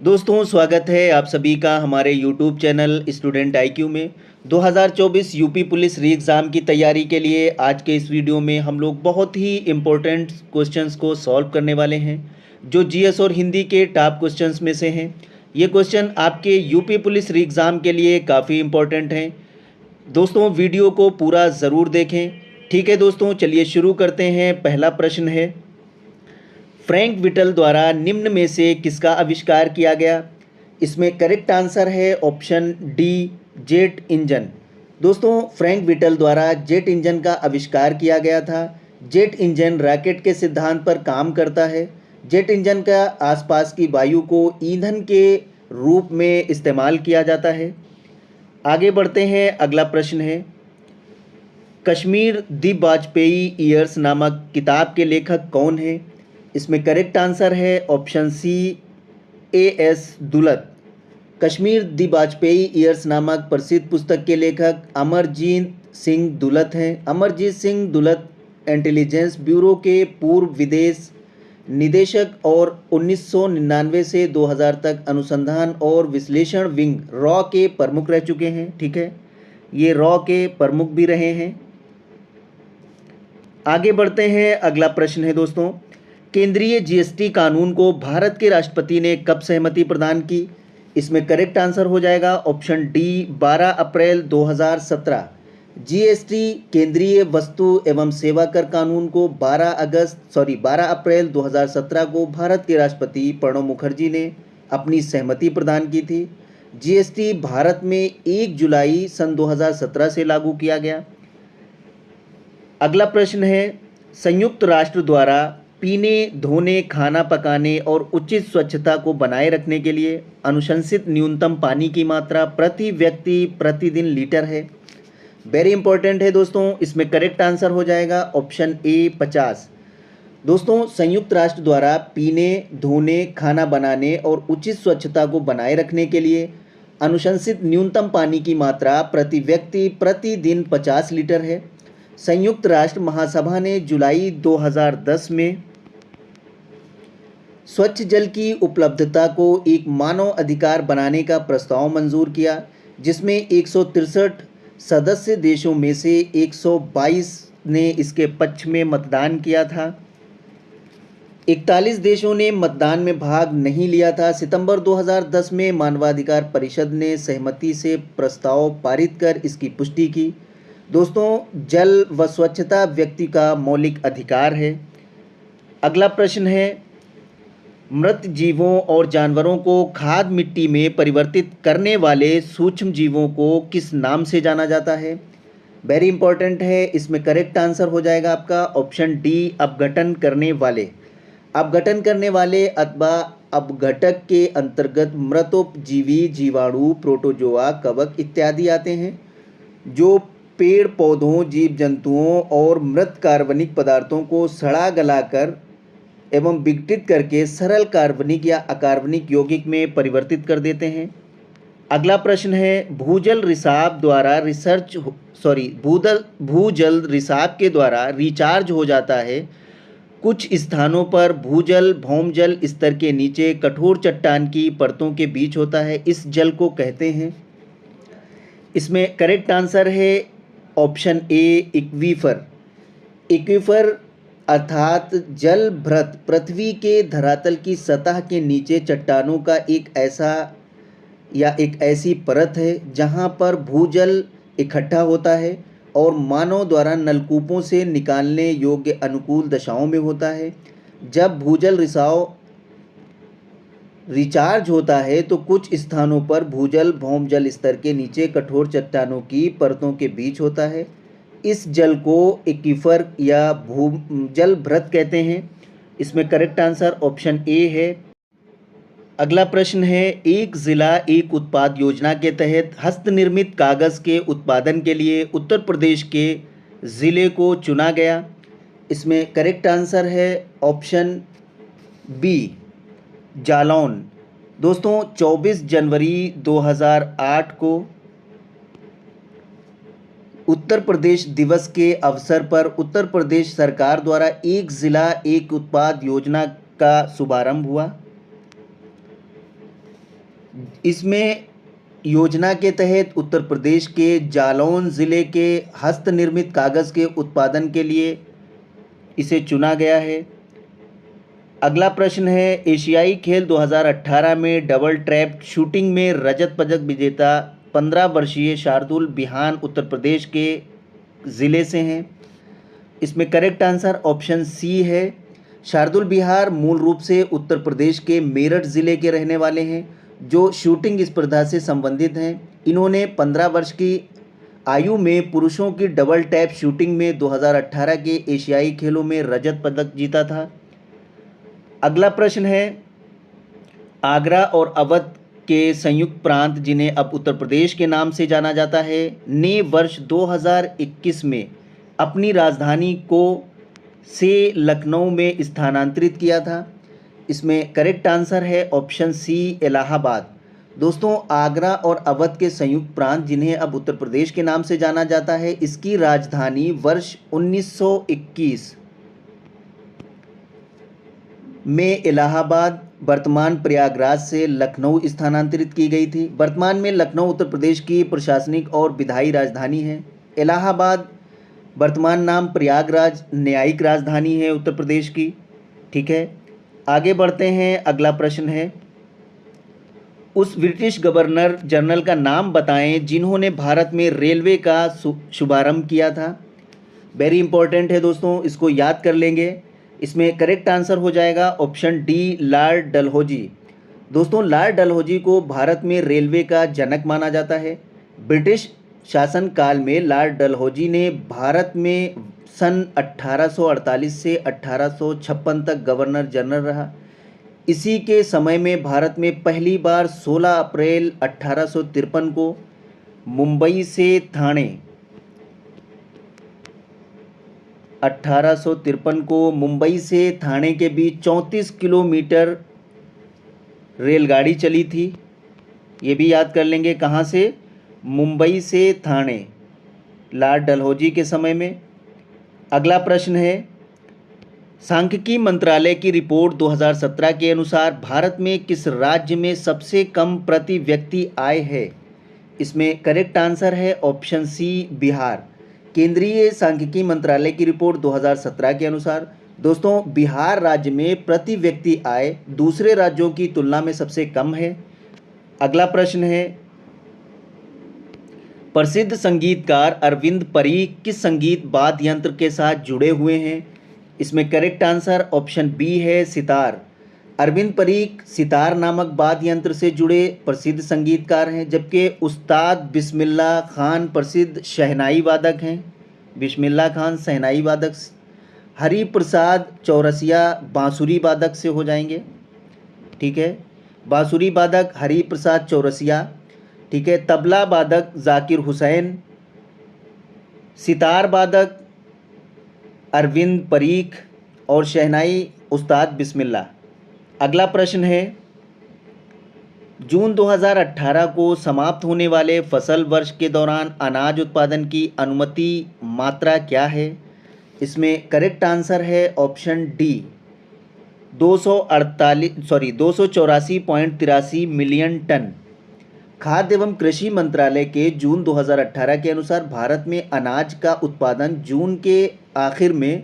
दोस्तों स्वागत है आप सभी का हमारे YouTube चैनल स्टूडेंट आईक्यू में। 2024 यूपी पुलिस री एग्ज़ाम की तैयारी के लिए आज के इस वीडियो में हम लोग बहुत ही इम्पोर्टेंट क्वेश्चंस को सॉल्व करने वाले हैं, जो जीएस और हिंदी के टॉप क्वेश्चंस में से हैं। ये क्वेश्चन आपके यूपी पुलिस री एग्ज़ाम के लिए काफ़ी इम्पोर्टेंट हैं। दोस्तों वीडियो को पूरा ज़रूर देखें। ठीक है दोस्तों, चलिए शुरू करते हैं। पहला प्रश्न है, फ्रैंक विटल द्वारा निम्न में से किसका आविष्कार किया गया? इसमें करेक्ट आंसर है ऑप्शन डी, जेट इंजन। दोस्तों फ्रैंक विटल द्वारा जेट इंजन का आविष्कार किया गया था। जेट इंजन रॉकेट के सिद्धांत पर काम करता है। जेट इंजन का आसपास की वायु को ईंधन के रूप में इस्तेमाल किया जाता है। आगे बढ़ते हैं। अगला प्रश्न है, कश्मीर द वाजपेयी ईयर्स नामक किताब के लेखक कौन हैं? इसमें करेक्ट आंसर है option C, A.S. Dulat. Kashmir the Vajpayee years नामक प्रसिद्ध पुस्तक के लेखक अमरजीत सिंह दुलत हैं। अमरजीत सिंह दुलत इंटेलिजेंस ब्यूरो के पूर्व विदेश निदेशक और 1999 से 2000 तक अनुसंधान और विश्लेषण विंग रॉ के प्रमुख रह चुके हैं। ठीक है, ये रॉ के प्रमुख भी रहे हैं। आगे बढ़ते हैं। अगला प्रश्न है दोस्तों, केंद्रीय जीएसटी कानून को भारत के राष्ट्रपति ने कब सहमति प्रदान की? इसमें करेक्ट आंसर हो जाएगा ऑप्शन डी, 12 अप्रैल 2017। जीएसटी केंद्रीय वस्तु एवं सेवा कर कानून को 12 अप्रैल 2017 को भारत के राष्ट्रपति प्रणब मुखर्जी ने अपनी सहमति प्रदान की थी। जीएसटी भारत में 1 जुलाई सन 2017 से लागू किया गया। अगला प्रश्न है, संयुक्त राष्ट्र द्वारा पीने, धोने, खाना पकाने और उचित स्वच्छता को बनाए रखने के लिए अनुशंसित न्यूनतम पानी की मात्रा प्रति व्यक्ति प्रतिदिन लीटर है। वेरी इंपॉर्टेंट है दोस्तों। इसमें करेक्ट आंसर हो जाएगा ऑप्शन ए, 50। दोस्तों संयुक्त राष्ट्र द्वारा पीने, धोने, खाना बनाने और उचित स्वच्छता को बनाए रखने के लिए अनुशंसित न्यूनतम पानी की मात्रा प्रति व्यक्ति प्रतिदिन 50 लीटर है। संयुक्त राष्ट्र महासभा ने जुलाई 2010 में स्वच्छ जल की उपलब्धता को एक मानव अधिकार बनाने का प्रस्ताव मंजूर किया, जिसमें 163 सदस्य देशों में से 122 ने इसके पक्ष में मतदान किया था। 41 देशों ने मतदान में भाग नहीं लिया था। सितंबर 2010 में मानवाधिकार परिषद ने सहमति से प्रस्ताव पारित कर इसकी पुष्टि की। दोस्तों जल व स्वच्छता व्यक्ति का मौलिक अधिकार है। अगला प्रश्न है, मृत जीवों और जानवरों को खाद मिट्टी में परिवर्तित करने वाले सूक्ष्म जीवों को किस नाम से जाना जाता है? वेरी इंपॉर्टेंट है। इसमें करेक्ट आंसर हो जाएगा आपका ऑप्शन डी, अपघटन करने वाले। अपघटन करने वाले अथवा अपघटक के अंतर्गत मृतोपजीवी जीवाणु, प्रोटोजोआ, कवक इत्यादि आते हैं, जो पेड़ पौधों, जीव जंतुओं और मृत कार्बनिक पदार्थों को सड़ा गलाकर एवं विघटित करके सरल कार्बनिक या अकार्बनिक यौगिक में परिवर्तित कर देते हैं। अगला प्रश्न है, भूजल रिसाव के द्वारा रिचार्ज हो जाता है। कुछ स्थानों पर भूजल भौमजल स्तर के नीचे कठोर चट्टान की परतों के बीच होता है। इस जल को कहते हैं। इसमें करेक्ट आंसर है ऑप्शन ए, एक्वीफर। एक्वीफर अर्थात जल भृत पृथ्वी के धरातल की सतह के नीचे चट्टानों का एक ऐसी परत है जहां पर भूजल इकट्ठा होता है और मानव द्वारा नलकूपों से निकालने योग्य अनुकूल दशाओं में होता है। जब भूजल रिचार्ज होता है तो कुछ स्थानों पर भूजल भौमजल स्तर के नीचे कठोर चट्टानों की परतों के बीच होता है। इस जल को एक्वीफर या जल भृत कहते हैं। इसमें करेक्ट आंसर ऑप्शन ए है। अगला प्रश्न है, एक जिला एक उत्पाद योजना के तहत हस्तनिर्मित कागज़ के उत्पादन के लिए उत्तर प्रदेश के ज़िले को चुना गया। इसमें करेक्ट आंसर है ऑप्शन बी, जालौन। दोस्तों 24 जनवरी 2008 को उत्तर प्रदेश दिवस के अवसर पर उत्तर प्रदेश सरकार द्वारा एक ज़िला एक उत्पाद योजना का शुभारंभ हुआ। इसमें योजना के तहत उत्तर प्रदेश के जालौन ज़िले के हस्त निर्मित कागज़ के उत्पादन के लिए इसे चुना गया है। अगला प्रश्न है, एशियाई खेल 2018 में डबल ट्रैप शूटिंग में रजत पदक विजेता 15 वर्षीय शार्दुल बिहान उत्तर प्रदेश के ज़िले से हैं। इसमें करेक्ट आंसर ऑप्शन सी है। शार्दुल बिहार मूल रूप से उत्तर प्रदेश के मेरठ ज़िले के रहने वाले हैं जो शूटिंग स्पर्धा से संबंधित हैं। इन्होंने 15 वर्ष की आयु में पुरुषों की डबल टैप शूटिंग में 2018 के एशियाई खेलों में रजत पदक जीता था। अगला प्रश्न है, आगरा और अवध के संयुक्त प्रांत जिन्हें अब उत्तर प्रदेश के नाम से जाना जाता है ने वर्ष 2021 में अपनी राजधानी को से लखनऊ में स्थानांतरित किया था। इसमें करेक्ट आंसर है ऑप्शन सी इलाहाबाद। दोस्तों, आगरा और अवध के संयुक्त प्रांत जिन्हें अब उत्तर प्रदेश के नाम से जाना जाता है, इसकी राजधानी वर्ष 1921 में इलाहाबाद वर्तमान प्रयागराज से लखनऊ स्थानांतरित की गई थी। वर्तमान में लखनऊ उत्तर प्रदेश की प्रशासनिक और विधायी राजधानी है। इलाहाबाद वर्तमान नाम प्रयागराज न्यायिक राजधानी है उत्तर प्रदेश की। ठीक है, आगे बढ़ते हैं। अगला प्रश्न है, उस ब्रिटिश गवर्नर जनरल का नाम बताएं जिन्होंने भारत में रेलवे का शुभारंभ किया था। वेरी इंपॉर्टेंट है दोस्तों, इसको याद कर लेंगे। इसमें करेक्ट आंसर हो जाएगा ऑप्शन डी, लॉर्ड डलहौजी। दोस्तों, लॉर्ड डलहौजी को भारत में रेलवे का जनक माना जाता है। ब्रिटिश शासनकाल में लॉर्ड डलहौजी ने भारत में सन 1848 से 1856 तक गवर्नर जनरल रहा। इसी के समय में भारत में पहली बार 16 अप्रैल 1853 को मुंबई से ठाणे 1853 को मुंबई से ठाणे के बीच 34 किलोमीटर रेलगाड़ी चली थी। ये भी याद कर लेंगे, कहाँ से? मुंबई से ठाणे, लॉर्ड डलहौजी के समय में। अगला प्रश्न है, सांख्यिकी मंत्रालय की रिपोर्ट 2017 के अनुसार भारत में किस राज्य में सबसे कम प्रति व्यक्ति आय है? इसमें करेक्ट आंसर है ऑप्शन सी, बिहार। केंद्रीय सांख्यिकी मंत्रालय की रिपोर्ट 2017 के अनुसार दोस्तों बिहार राज्य में प्रति व्यक्ति आय दूसरे राज्यों की तुलना में सबसे कम है। अगला प्रश्न है, प्रसिद्ध संगीतकार अरविंद परीख किस संगीत वाद्य यंत्र के साथ जुड़े हुए हैं? इसमें करेक्ट आंसर ऑप्शन बी है, सितार। अरविंद परीख सितार नामक वाद्य यंत्र से जुड़े प्रसिद्ध संगीतकार हैं, जबकि उस्ताद बिस्मिल्लाह खान प्रसिद्ध शहनाई वादक हैं। बिस्मिल्लाह खान शहनाई वादक। हरिप्रसाद चौरसिया बांसुरी वादक से हो जाएंगे। ठीक है, बांसुरी वादक हरिप्रसाद चौरसिया। ठीक है, तबला वादक जाकिर हुसैन, सितार वादक अरविंद परीख और शहनाई उस्ताद बिस्मिल्लाह। अगला प्रश्न है, जून 2018 को समाप्त होने वाले फसल वर्ष के दौरान अनाज उत्पादन की अनुमति मात्रा क्या है? इसमें करेक्ट आंसर है ऑप्शन डी, 284.83 मिलियन टन। खाद्य एवं कृषि मंत्रालय के जून 2018 के अनुसार भारत में अनाज का उत्पादन जून के आखिर में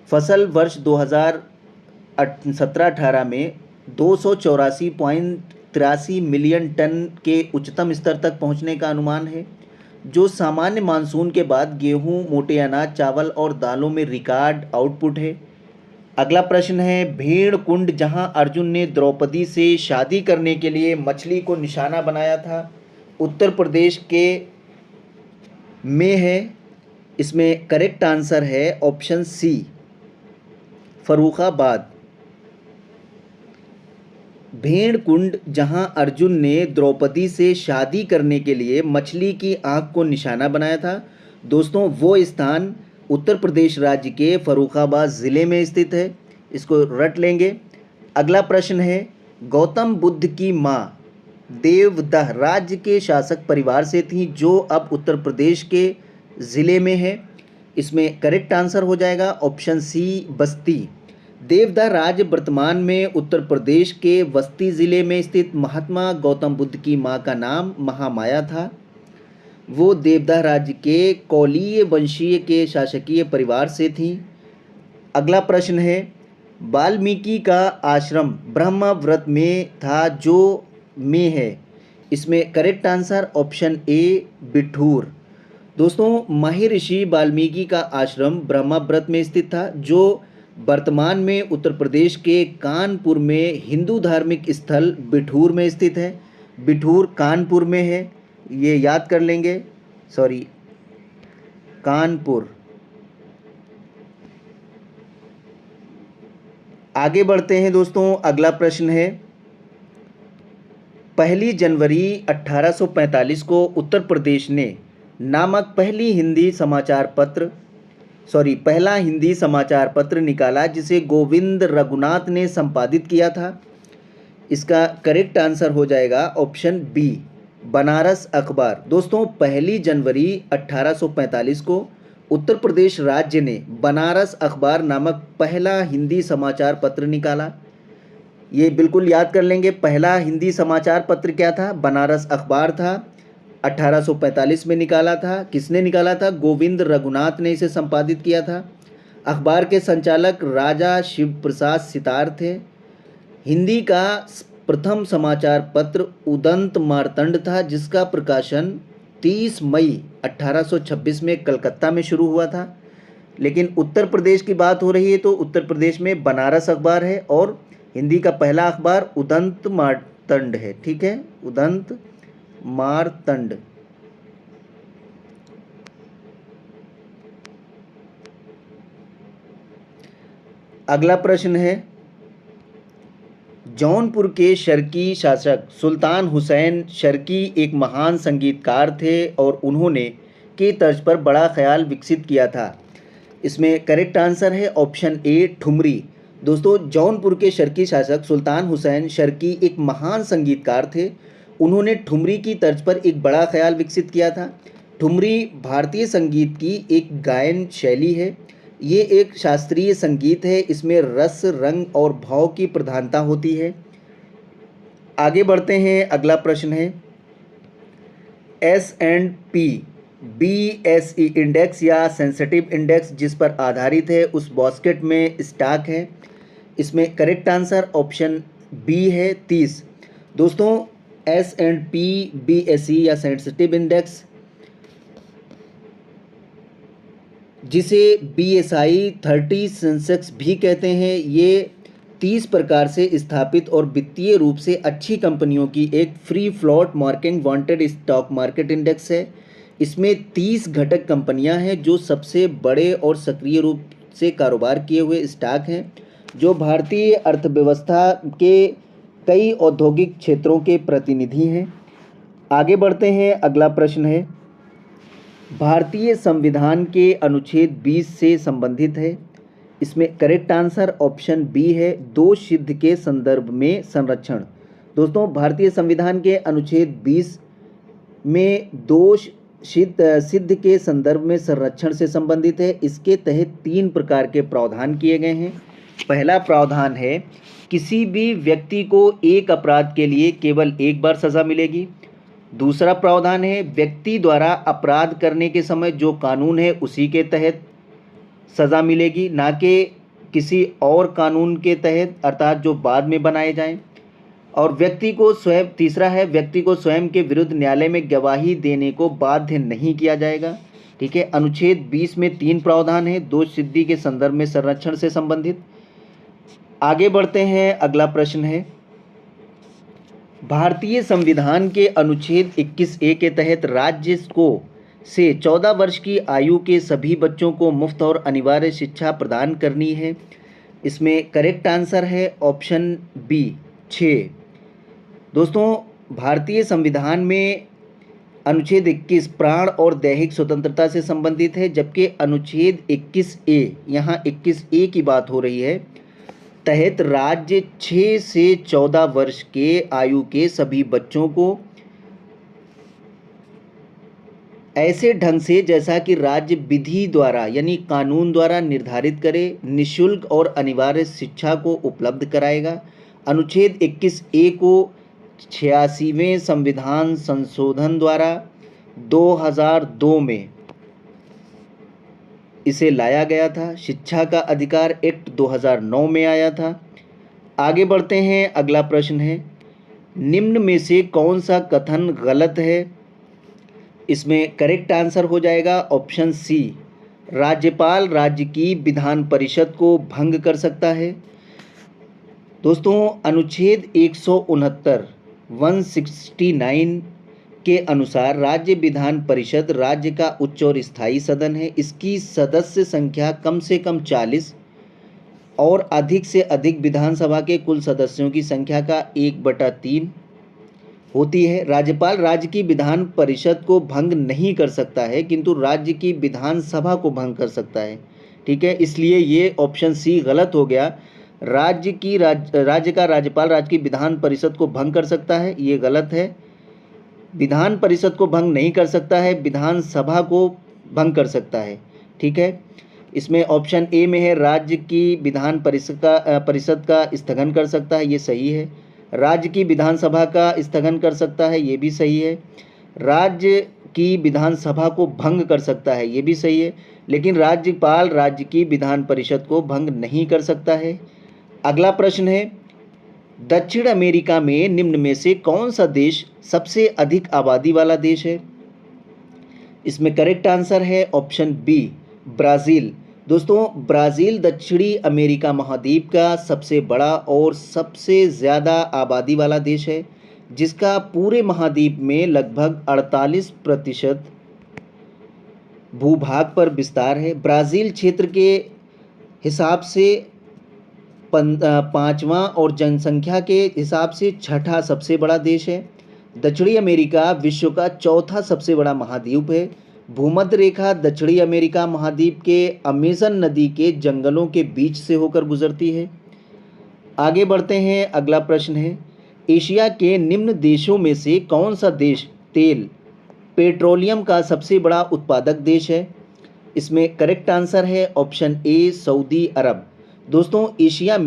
फसल वर्ष 2017-18 में 284.83 मिलियन टन के उच्चतम स्तर तक पहुंचने का अनुमान है, जो सामान्य मानसून के बाद गेहूं, मोटे अनाज, चावल और दालों में रिकॉर्ड आउटपुट है। अगला प्रश्न है, भेड़ कुंड जहां अर्जुन ने द्रौपदी से शादी करने के लिए मछली को निशाना बनाया था, उत्तर प्रदेश के में है। इसमें करेक्ट आंसर है ऑप्शन सी, फर्रुखाबाद। भेड़ कुंड जहां अर्जुन ने द्रौपदी से शादी करने के लिए मछली की आंख को निशाना बनाया था, दोस्तों वो स्थान उत्तर प्रदेश राज्य के फर्रुखाबाद ज़िले में स्थित है। इसको रट लेंगे। अगला प्रश्न है, गौतम बुद्ध की माँ देवदह राज्य के शासक परिवार से थी जो अब उत्तर प्रदेश के ज़िले में है। इसमें करेक्ट आंसर हो जाएगा ऑप्शन सी, बस्ती। देवदा राज्य वर्तमान में उत्तर प्रदेश के बस्ती जिले में स्थित महात्मा गौतम बुद्ध की मां का नाम महामाया था। वो देवदा राज्य के कौलीय वंशीय के शासकीय परिवार से थी। अगला प्रश्न है, वाल्मीकि का आश्रम ब्रह्मव्रत में था जो में है। इसमें करेक्ट आंसर ऑप्शन ए बिठूर। दोस्तों, महर्षि वाल्मीकि का आश्रम ब्रह्मव्रत में स्थित था जो वर्तमान में उत्तर प्रदेश के कानपुर में हिंदू धार्मिक स्थल बिठूर में स्थित है। बिठूर कानपुर में है, ये याद कर लेंगे। सॉरी, कानपुर। आगे बढ़ते हैं दोस्तों, अगला प्रश्न है, 1 जनवरी 1845 को उत्तर प्रदेश ने नामक पहला हिंदी समाचार पत्र निकाला जिसे गोविंद रघुनाथ ने संपादित किया था। इसका करेक्ट आंसर हो जाएगा ऑप्शन बी, बनारस अखबार। दोस्तों, 1 जनवरी 1845 को उत्तर प्रदेश राज्य ने बनारस अखबार नामक पहला हिंदी समाचार पत्र निकाला। ये बिल्कुल याद कर लेंगे, पहला हिंदी समाचार पत्र क्या था? बनारस अखबार था। 1845 में निकाला था। किसने निकाला था? गोविंद रघुनाथ ने इसे संपादित किया था। अखबार के संचालक राजा शिव प्रसाद सितार थे। हिंदी का प्रथम समाचार पत्र उदंत मार्तंड था जिसका प्रकाशन 30 मई 1826 में कलकत्ता में शुरू हुआ था। लेकिन उत्तर प्रदेश की बात हो रही है तो उत्तर प्रदेश में बनारस अखबार है और हिंदी का पहला अखबार उदंत मार्तंड है। ठीक है, उदंत मार्तंड। अगला प्रश्न है, जौनपुर के शर्की शासक सुल्तान हुसैन शर्की एक महान संगीतकार थे और उन्होंने के तर्ज पर बड़ा ख्याल विकसित किया था। इसमें करेक्ट आंसर है ऑप्शन ए ठुमरी। दोस्तों, जौनपुर के शर्की शासक सुल्तान हुसैन शर्की एक महान संगीतकार थे। उन्होंने ठुमरी की तर्ज पर एक बड़ा ख्याल विकसित किया था। ठुमरी भारतीय संगीत की एक गायन शैली है। ये एक शास्त्रीय संगीत है। इसमें रस, रंग और भाव की प्रधानता होती है। आगे बढ़ते हैं, अगला प्रश्न है, S&P BSE इंडेक्स या सेंसिटिव इंडेक्स जिस पर आधारित है उस बास्केट में स्टॉक है। इसमें करेक्ट आंसर ऑप्शन बी है 30। दोस्तों, S&P BSE या सेंसिटिव इंडेक्स जिसे BSI 30 सेंसेक्स भी कहते हैं, ये 30 प्रकार से स्थापित और वित्तीय रूप से अच्छी कंपनियों की एक free float market wanted stock market index है। इसमें 30 घटक कंपनियां हैं जो सबसे बड़े और सक्रिय रूप से कारोबार किए हुए स्टॉक हैं जो भारतीय अर्थव्यवस्था के कई औद्योगिक क्षेत्रों के प्रतिनिधि हैं। आगे बढ़ते हैं, अगला प्रश्न है, भारतीय संविधान के अनुच्छेद 20 से संबंधित है। इसमें करेक्ट आंसर ऑप्शन बी है, दोष सिद्ध के संदर्भ में संरक्षण। दोस्तों, भारतीय संविधान के अनुच्छेद 20 में दोष सिद्ध के संदर्भ में संरक्षण से संबंधित है। इसके तहत 3 प्रकार के प्रावधान किए गए हैं। पहला प्रावधान है, किसी भी व्यक्ति को एक अपराध के लिए केवल एक बार सज़ा मिलेगी। दूसरा प्रावधान है, व्यक्ति द्वारा अपराध करने के समय जो कानून है उसी के तहत सज़ा मिलेगी, ना कि किसी और कानून के तहत, अर्थात जो बाद में बनाए जाएं। और तीसरा है, व्यक्ति को स्वयं के विरुद्ध न्यायालय में गवाही देने को बाध्य नहीं किया जाएगा। ठीक है, अनुच्छेद 20 में 3 प्रावधान है दोष सिद्धि के संदर्भ में संरक्षण से संबंधित। आगे बढ़ते हैं, अगला प्रश्न है, भारतीय संविधान के अनुच्छेद 21A के तहत राज्य को से 14 वर्ष की आयु के सभी बच्चों को मुफ्त और अनिवार्य शिक्षा प्रदान करनी है। इसमें करेक्ट आंसर है ऑप्शन बी 6। दोस्तों, भारतीय संविधान में अनुच्छेद 21 प्राण और दैहिक स्वतंत्रता से संबंधित है, जबकि अनुच्छेद 21A, यहाँ 21A की बात हो रही है, तहत राज्य 6 से 14 वर्ष के आयु के सभी बच्चों को ऐसे ढंग से जैसा कि राज्य विधि द्वारा यानी कानून द्वारा निर्धारित करे, निःशुल्क और अनिवार्य शिक्षा को उपलब्ध कराएगा। अनुच्छेद 21A को 86वें संविधान संशोधन द्वारा 2002 में इसे लाया गया था। शिक्षा का अधिकार एक्ट 2009 में आया था। आगे बढ़ते हैं, अगला प्रश्न है, निम्न में से कौन सा कथन गलत है? इसमें करेक्ट आंसर हो जाएगा ऑप्शन सी, राज्यपाल राज्य की विधान परिषद को भंग कर सकता है। दोस्तों, अनुच्छेद 169 के अनुसार राज्य विधान परिषद राज्य का उच्च और स्थायी सदन है। इसकी सदस्य संख्या कम से कम 40 और अधिक से अधिक विधानसभा के कुल सदस्यों की संख्या का 1/3 होती है। राज्यपाल राज्य की विधान परिषद को भंग नहीं कर सकता है, किंतु राज्य की विधानसभा को भंग कर सकता है। ठीक है, इसलिए ये ऑप्शन सी गलत हो गया। राज्य का राज्यपाल राज्य की विधान परिषद को भंग कर सकता है, ये गलत है। विधान परिषद को भंग नहीं कर सकता है, विधानसभा को भंग कर सकता है। ठीक है, इसमें ऑप्शन ए में है राज्य की विधान परिषद का स्थगन कर सकता है, ये सही है। राज्य की विधानसभा का स्थगन कर सकता है, ये भी सही है। राज्य की विधानसभा को भंग कर सकता है, ये भी सही है। लेकिन राज्यपाल राज्य की विधान परिषद को भंग नहीं कर सकता है। अगला प्रश्न है, दक्षिण अमेरिका में निम्न में से कौन सा देश सबसे अधिक आबादी वाला देश है? इसमें करेक्ट आंसर है ऑप्शन बी, ब्राज़ील। दोस्तों, ब्राज़ील दक्षिणी अमेरिका महाद्वीप का सबसे बड़ा और सबसे ज़्यादा आबादी वाला देश है, जिसका पूरे महाद्वीप में लगभग 48% भूभाग पर विस्तार है। ब्राज़ील क्षेत्र के हिसाब से पाँचवां और जनसंख्या के हिसाब से छठा सबसे बड़ा देश है। दक्षिणी अमेरिका विश्व का चौथा सबसे बड़ा महाद्वीप है। भूमध्य रेखा दक्षिणी अमेरिका महाद्वीप के अमेज़न नदी के जंगलों के बीच से होकर गुजरती है। आगे बढ़ते हैं, अगला प्रश्न है, एशिया के निम्न देशों में से कौन सा देश तेल पेट्रोलियम का सबसे बड़ा उत्पादक देश है? इसमें करेक्ट आंसर है ऑप्शन ए, सऊदी अरब। दोस्तों, एशिया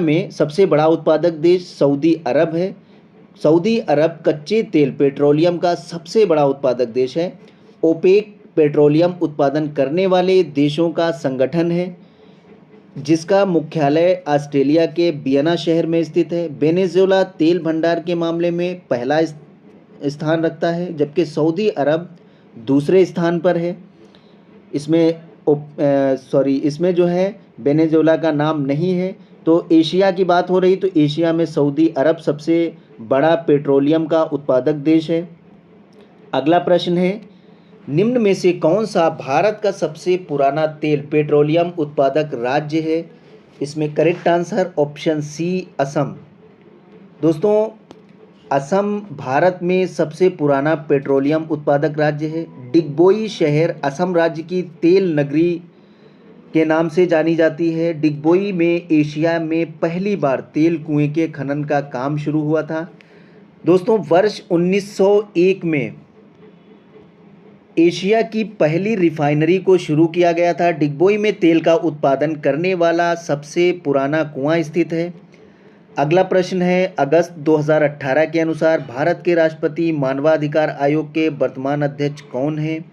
में सबसे बड़ा उत्पादक देश सऊदी अरब है। सऊदी अरब कच्चे तेल पेट्रोलियम का सबसे बड़ा उत्पादक देश है। ओपेक पेट्रोलियम उत्पादन करने वाले देशों का संगठन है, जिसका मुख्यालय ऑस्ट्रेलिया के वियना शहर में स्थित है। वेनेजुएला तेल भंडार के मामले में पहला स्थान रखता है, जबकि सऊदी अरब दूसरे स्थान पर है। इसमें जो है वेनेजुएला का नाम नहीं है। तो एशिया की बात हो रही, तो एशिया में सऊदी अरब सबसे बड़ा पेट्रोलियम का उत्पादक देश है। अगला प्रश्न है, निम्न में से कौन सा भारत का सबसे पुराना तेल पेट्रोलियम उत्पादक राज्य है? इसमें correct answer option C, Assam. दोस्तों, असम भारत में सबसे पुराना पेट्रोलियम उत्पादक राज्य है। डिगबोई शहर असम राज्य की तेल नगरी के नाम से जानी जाती है। डिगबोई में एशिया में पहली बार तेल कुएं के खनन का काम शुरू हुआ था। दोस्तों, वर्ष 1901 में एशिया की पहली रिफाइनरी को शुरू किया गया था। डिगबोई में तेल का उत्पादन करने वाला सबसे पुराना कुआं स्थित है। अगला प्रश्न है, अगस्त 2018 के अनुसार भारत के राष्ट्रपति मानवाधिकार आयोग के वर्तमान अध्यक्ष कौन हैं?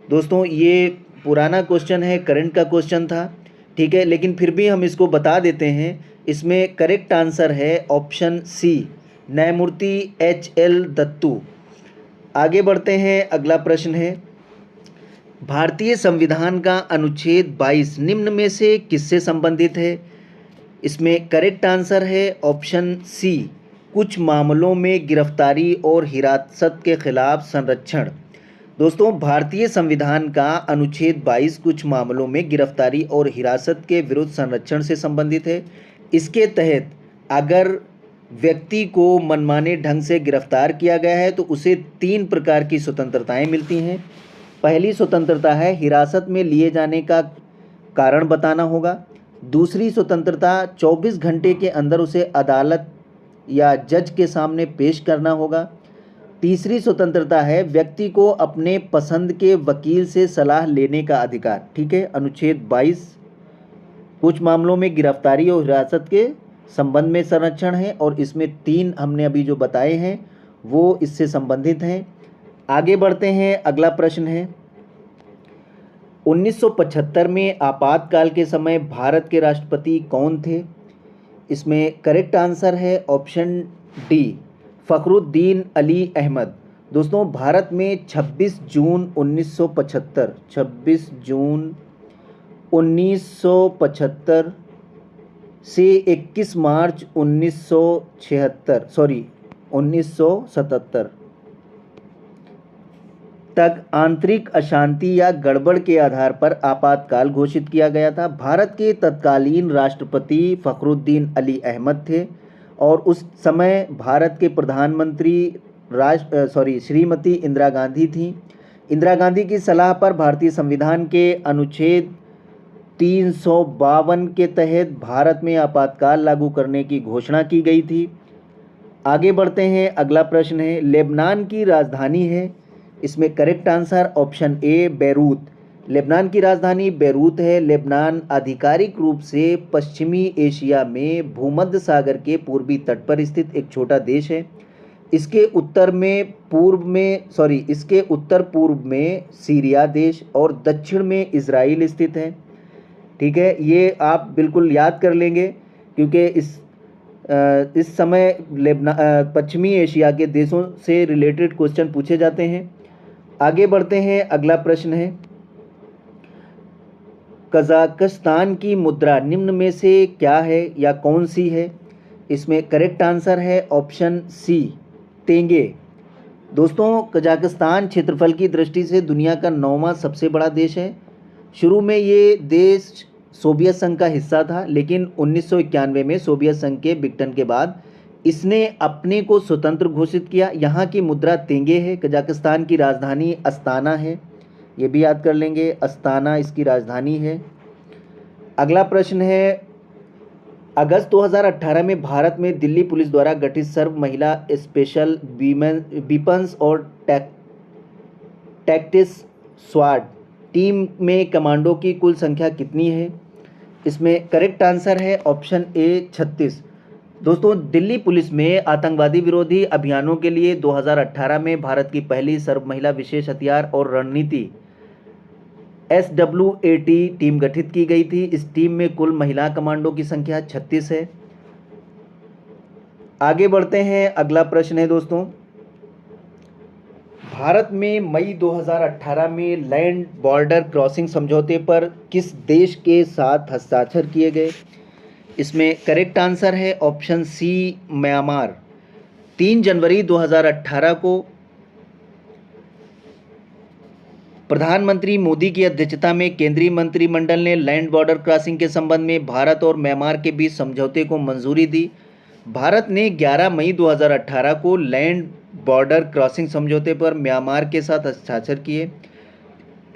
दोस्तों, ये पुराना क्वेश्चन है, करंट का क्वेश्चन था, ठीक है, लेकिन फिर भी हम इसको बता देते हैं। इसमें करेक्ट आंसर है ऑप्शन सी, न्यायमूर्ति HL दत्तू। आगे बढ़ते हैं, अगला प्रश्न है, भारतीय संविधान का अनुच्छेद 22 निम्न में से किससे संबंधित है? इसमें करेक्ट आंसर है ऑप्शन सी, कुछ मामलों में गिरफ्तारी और हिरासत के खिलाफ संरक्षण। दोस्तों, भारतीय संविधान का अनुच्छेद 22 कुछ मामलों में गिरफ्तारी और हिरासत के विरुद्ध संरक्षण से संबंधित है। इसके तहत अगर व्यक्ति को मनमाने ढंग से गिरफ्तार किया गया है तो उसे 3 प्रकार की स्वतंत्रताएं मिलती हैं। पहली स्वतंत्रता है हिरासत में लिए जाने का कारण बताना होगा। दूसरी स्वतंत्रता 24 घंटे के अंदर उसे अदालत या जज के सामने पेश करना होगा। तीसरी स्वतंत्रता है व्यक्ति को अपने पसंद के वकील से सलाह लेने का अधिकार। ठीक है, अनुच्छेद 22। कुछ मामलों में गिरफ्तारी और हिरासत के संबंध में संरक्षण है और इसमें 3 हमने अभी जो बताए हैं वो इससे संबंधित हैं। आगे बढ़ते हैं, अगला प्रश्न है 1975 में आपातकाल के समय भारत के राष्ट्रपति कौन थे? इसमें करेक्ट आंसर है ऑप्शन डी, फखरुद्दीन अली अहमद। दोस्तों, भारत में 26 जून 1975 से 21 मार्च 1977 तक आंतरिक अशांति या गड़बड़ के आधार पर आपातकाल घोषित किया गया था। भारत के तत्कालीन राष्ट्रपति फखरुद्दीन अली अहमद थे और उस समय भारत के प्रधानमंत्री श्रीमती इंदिरा गांधी थी। इंदिरा गांधी की सलाह पर भारतीय संविधान के अनुच्छेद 352 के तहत भारत में आपातकाल लागू करने की घोषणा की गई थी। आगे बढ़ते हैं, अगला प्रश्न है लेबनान की राजधानी है। इसमें करेक्ट आंसर ऑप्शन ए, बेरूत। लेबनान की राजधानी बेरूत है। लेबनान आधिकारिक रूप से पश्चिमी एशिया में भूमध्य सागर के पूर्वी तट पर स्थित एक छोटा देश है। इसके उत्तर पूर्व में सीरिया देश और दक्षिण में इजराइल स्थित है। ठीक है, ये आप बिल्कुल याद कर लेंगे क्योंकि इस समय पश्चिमी एशिया के देशों से रिलेटेड क्वेश्चन पूछे जाते हैं। आगे बढ़ते हैं, अगला प्रश्न है कजाकिस्तान की मुद्रा निम्न में से क्या है या कौन सी है? इसमें करेक्ट आंसर है ऑप्शन सी, तेंगे। दोस्तों, कजाकिस्तान क्षेत्रफल की दृष्टि से दुनिया का 9वां सबसे बड़ा देश है। शुरू में ये देश सोवियत संघ का हिस्सा था, लेकिन 1991 में सोवियत संघ के विघटन के बाद इसने अपने को स्वतंत्र घोषित किया। यहाँ की मुद्रा तेंगे है। कजाकिस्तान की राजधानी अस्ताना है, ये भी याद कर लेंगे, अस्ताना इसकी राजधानी है। अगला प्रश्न है अगस्त 2018 में भारत में दिल्ली पुलिस द्वारा गठित सर्व महिला स्पेशल वीपन्स और टैक्टिक्स स्वाड टीम में कमांडो की कुल संख्या कितनी है? इसमें करेक्ट आंसर है ऑप्शन ए, 36। दोस्तों, दिल्ली पुलिस में आतंकवादी विरोधी अभियानों के लिए 2018 में भारत की पहली सर्व महिला विशेष हथियार और रणनीति SWAT टीम गठित की गई थी। इस टीम में कुल महिला कमांडो की संख्या 36 है। आगे बढ़ते हैं, अगला प्रश्न है दोस्तों भारत में मई 2018 में लैंड बॉर्डर क्रॉसिंग समझौते पर किस देश के साथ हस्ताक्षर किए गए? इसमें करेक्ट आंसर है ऑप्शन सी, म्यांमार। 3 जनवरी 2018 को प्रधानमंत्री मोदी की अध्यक्षता में केंद्रीय मंत्रिमंडल ने लैंड बॉर्डर क्रॉसिंग के संबंध में भारत और म्यांमार के बीच समझौते को मंजूरी दी। भारत ने 11 मई 2018 को लैंड बॉर्डर क्रॉसिंग समझौते पर म्यांमार के साथ हस्ताक्षर किए।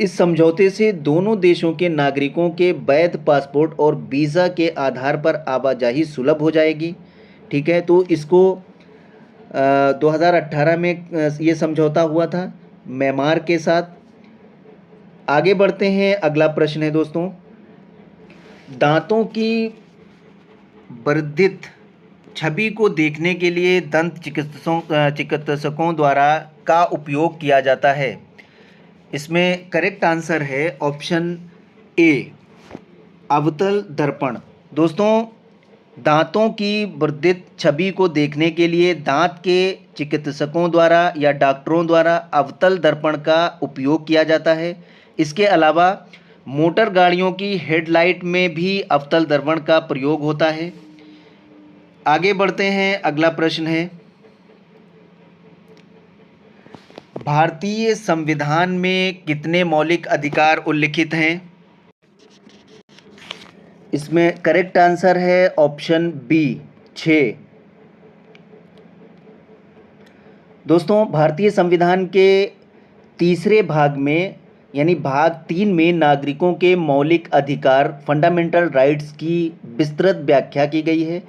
इस समझौते से दोनों देशों के नागरिकों के वैध पासपोर्ट और वीज़ा के आधार पर आवाजाही सुलभ हो जाएगी। ठीक है, तो इसको 2018 में ये समझौता हुआ था म्यांमार के साथ। आगे बढ़ते हैं, अगला प्रश्न है दोस्तों दांतों की वर्धित छवि को देखने के लिए दंत चिकित्सकों द्वारा का उपयोग किया जाता है। इसमें करेक्ट आंसर है ऑप्शन ए, अवतल दर्पण। दोस्तों, दांतों की वर्धित छवि को देखने के लिए दांत के चिकित्सकों द्वारा या डॉक्टरों द्वारा अवतल दर्पण का उपयोग किया जाता है। इसके अलावा मोटर गाड़ियों की हेडलाइट में भी अवतल दर्पण का प्रयोग होता है। आगे बढ़ते हैं, अगला प्रश्न है भारतीय संविधान में कितने मौलिक अधिकार उल्लिखित हैं? इसमें करेक्ट आंसर है ऑप्शन बी, 6। दोस्तों, भारतीय संविधान के तीसरे भाग में यानी भाग 3 में नागरिकों के मौलिक अधिकार फंडामेंटल राइट्स की विस्तृत व्याख्या की गई है।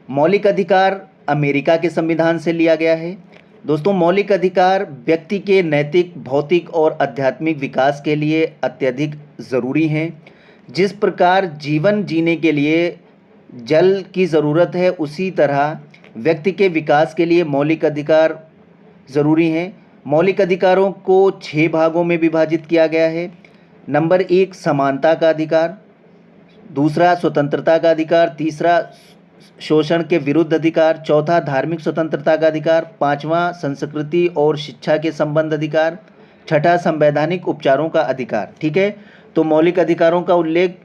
मौलिक अधिकार अमेरिका के संविधान से लिया गया है। दोस्तों, मौलिक अधिकार व्यक्ति के नैतिक, भौतिक और आध्यात्मिक विकास के लिए अत्यधिक ज़रूरी हैं। जिस प्रकार जीवन जीने के लिए जल की ज़रूरत है, उसी तरह व्यक्ति के विकास के लिए मौलिक अधिकार ज़रूरी हैं। मौलिक अधिकारों को 6 भागों में विभाजित किया गया है। नंबर 1 समानता का अधिकार, दूसरा स्वतंत्रता का अधिकार, तीसरा शोषण के विरुद्ध अधिकार, चौथा धार्मिक स्वतंत्रता का अधिकार, पांचवा संस्कृति और शिक्षा के संबंध अधिकार, छठा संवैधानिक उपचारों का अधिकार। ठीक है, तो मौलिक अधिकारों का उल्लेख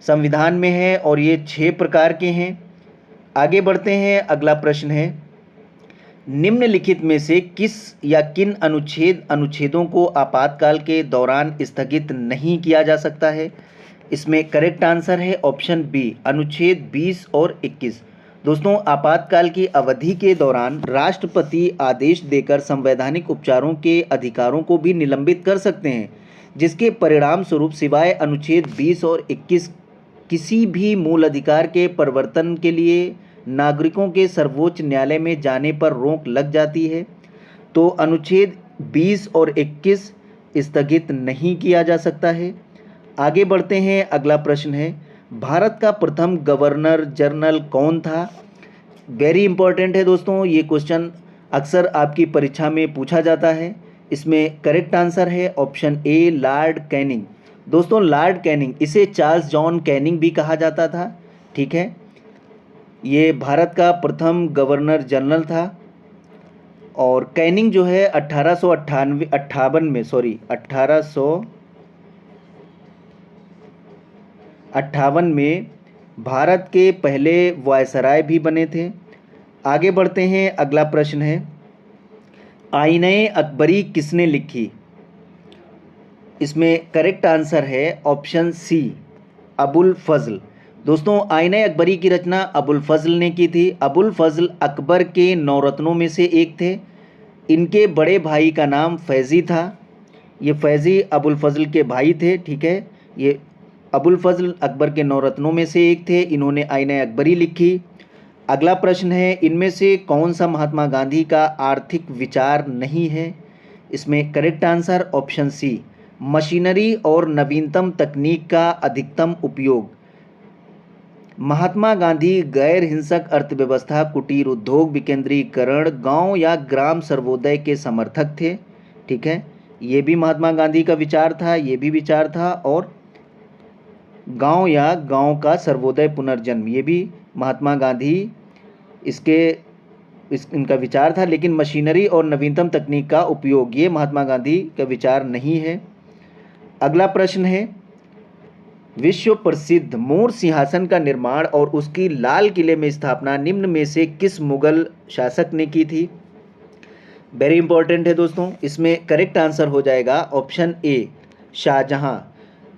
संविधान में है और ये 6 प्रकार के हैं। आगे बढ़ते हैं। अगला प्रश्न है, निम्नलिखित में से किस या किन अनुच्छेदों को आपातकाल के दौरान स्थगित नहीं किया जा सकता है? इसमें करेक्ट आंसर है ऑप्शन बी, अनुच्छेद 20 और 21। दोस्तों, आपातकाल की अवधि के दौरान राष्ट्रपति आदेश देकर संवैधानिक उपचारों के अधिकारों को भी निलंबित कर सकते हैं, जिसके परिणाम स्वरूप सिवाय अनुच्छेद 20 और 21 किसी भी मूल अधिकार के परिवर्तन के लिए नागरिकों के सर्वोच्च न्यायालय में जाने पर रोक लग जाती है। तो अनुच्छेद 20 और 21 स्थगित नहीं किया जा सकता है। आगे बढ़ते हैं। अगला प्रश्न है, भारत का प्रथम गवर्नर जनरल कौन था? वेरी इंपॉर्टेंट है दोस्तों, ये क्वेश्चन अक्सर आपकी परीक्षा में पूछा जाता है। इसमें करेक्ट आंसर है ऑप्शन ए, लॉर्ड कैनिंग। दोस्तों, लॉर्ड कैनिंग, इसे चार्ल्स जॉन कैनिंग भी कहा जाता था। ठीक है, ये भारत का प्रथम गवर्नर जनरल था और कैनिंग जो है 1858 में भारत के पहले वायसराय भी बने थे। आगे बढ़ते हैं। अगला प्रश्न है, आईने अकबरी किसने लिखी? इसमें करेक्ट आंसर है ऑप्शन सी, अबुल फजल। दोस्तों, आईने अकबरी की रचना अबुल फजल ने की थी। अबुल फजल अकबर के 9 रत्नों में से एक थे। इनके बड़े भाई का नाम फैज़ी था। ये फैज़ी अबुल फजल के भाई थे। ठीक है, ये अबुल फजल अकबर के 9 रत्नों में से एक थे। इन्होंने आईने अकबरी लिखी। अगला प्रश्न है, इनमें से कौन सा महात्मा गांधी का आर्थिक विचार नहीं है? इसमें correct answer option C, machinery और नवीनतम तकनीक का अधिकतम उपयोग। महात्मा गांधी गैर हिंसक अर्थव्यवस्था, कुटीर उद्योग, विकेंद्रीकरण, गांव या ग्राम सर्वोदय के समर्थक थे। ठीक है, ये भी महात्मा गांधी का विचार था, ये भी विचार था। और गांव या गांव का सर्वोदय पुनर्जन्म, ये भी महात्मा गांधी इनका विचार था। लेकिन मशीनरी और नवीनतम तकनीक का उपयोग, ये महात्मा गांधी का विचार नहीं है। अगला प्रश्न है, विश्व प्रसिद्ध मोर सिंहासन का निर्माण और उसकी लाल किले में स्थापना निम्न में से किस मुगल शासक ने की थी? वेरी इंपॉर्टेंट है दोस्तों, इसमें करेक्ट आंसर हो जाएगा ऑप्शन ए, शाहजहां।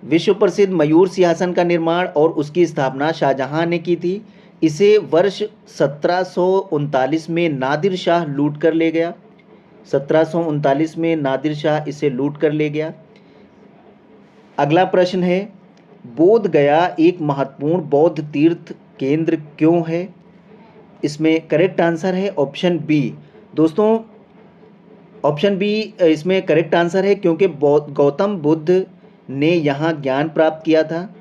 विश्व प्रसिद्ध मयूर सिंहासन का निर्माण और उसकी स्थापना शाहजहां ने की थी। इसे वर्ष 1739 में नादिर शाह लूट कर ले गया। 1739 में नादिर शाह इसे लूट कर ले गया। अगला प्रश्न है, बोध गया एक महत्वपूर्ण बौद्ध तीर्थ केंद्र क्यों है? इसमें करेक्ट आंसर है ऑप्शन बी। दोस्तों, ऑप्शन बी इसमें करेक्ट आंसर है क्योंकि गौतम बुद्ध ने यहाँ ज्ञान प्राप्त किया था।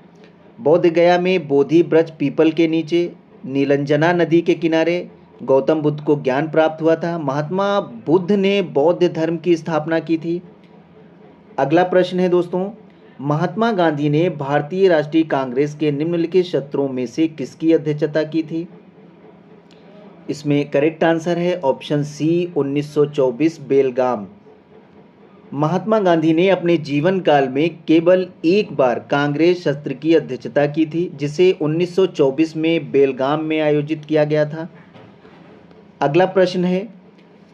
बोध गया में बोधि वृक्ष पीपल के नीचे नीलंजना नदी के किनारे गौतम बुद्ध को ज्ञान प्राप्त हुआ था। महात्मा बुद्ध ने बौद्ध धर्म की स्थापना की थी। अगला प्रश्न है दोस्तों, महात्मा गांधी ने भारतीय राष्ट्रीय कांग्रेस के निम्नलिखित सत्रों में से किसकी अध्यक्षता की थी? इसमें करेक्ट आंसर है ऑप्शन सी, 1924 बेलगाम। महात्मा गांधी ने अपने जीवन काल में केवल एक बार कांग्रेस सत्र की अध्यक्षता की थी, जिसे 1924 में बेलगाम में आयोजित किया गया था। अगला प्रश्न है,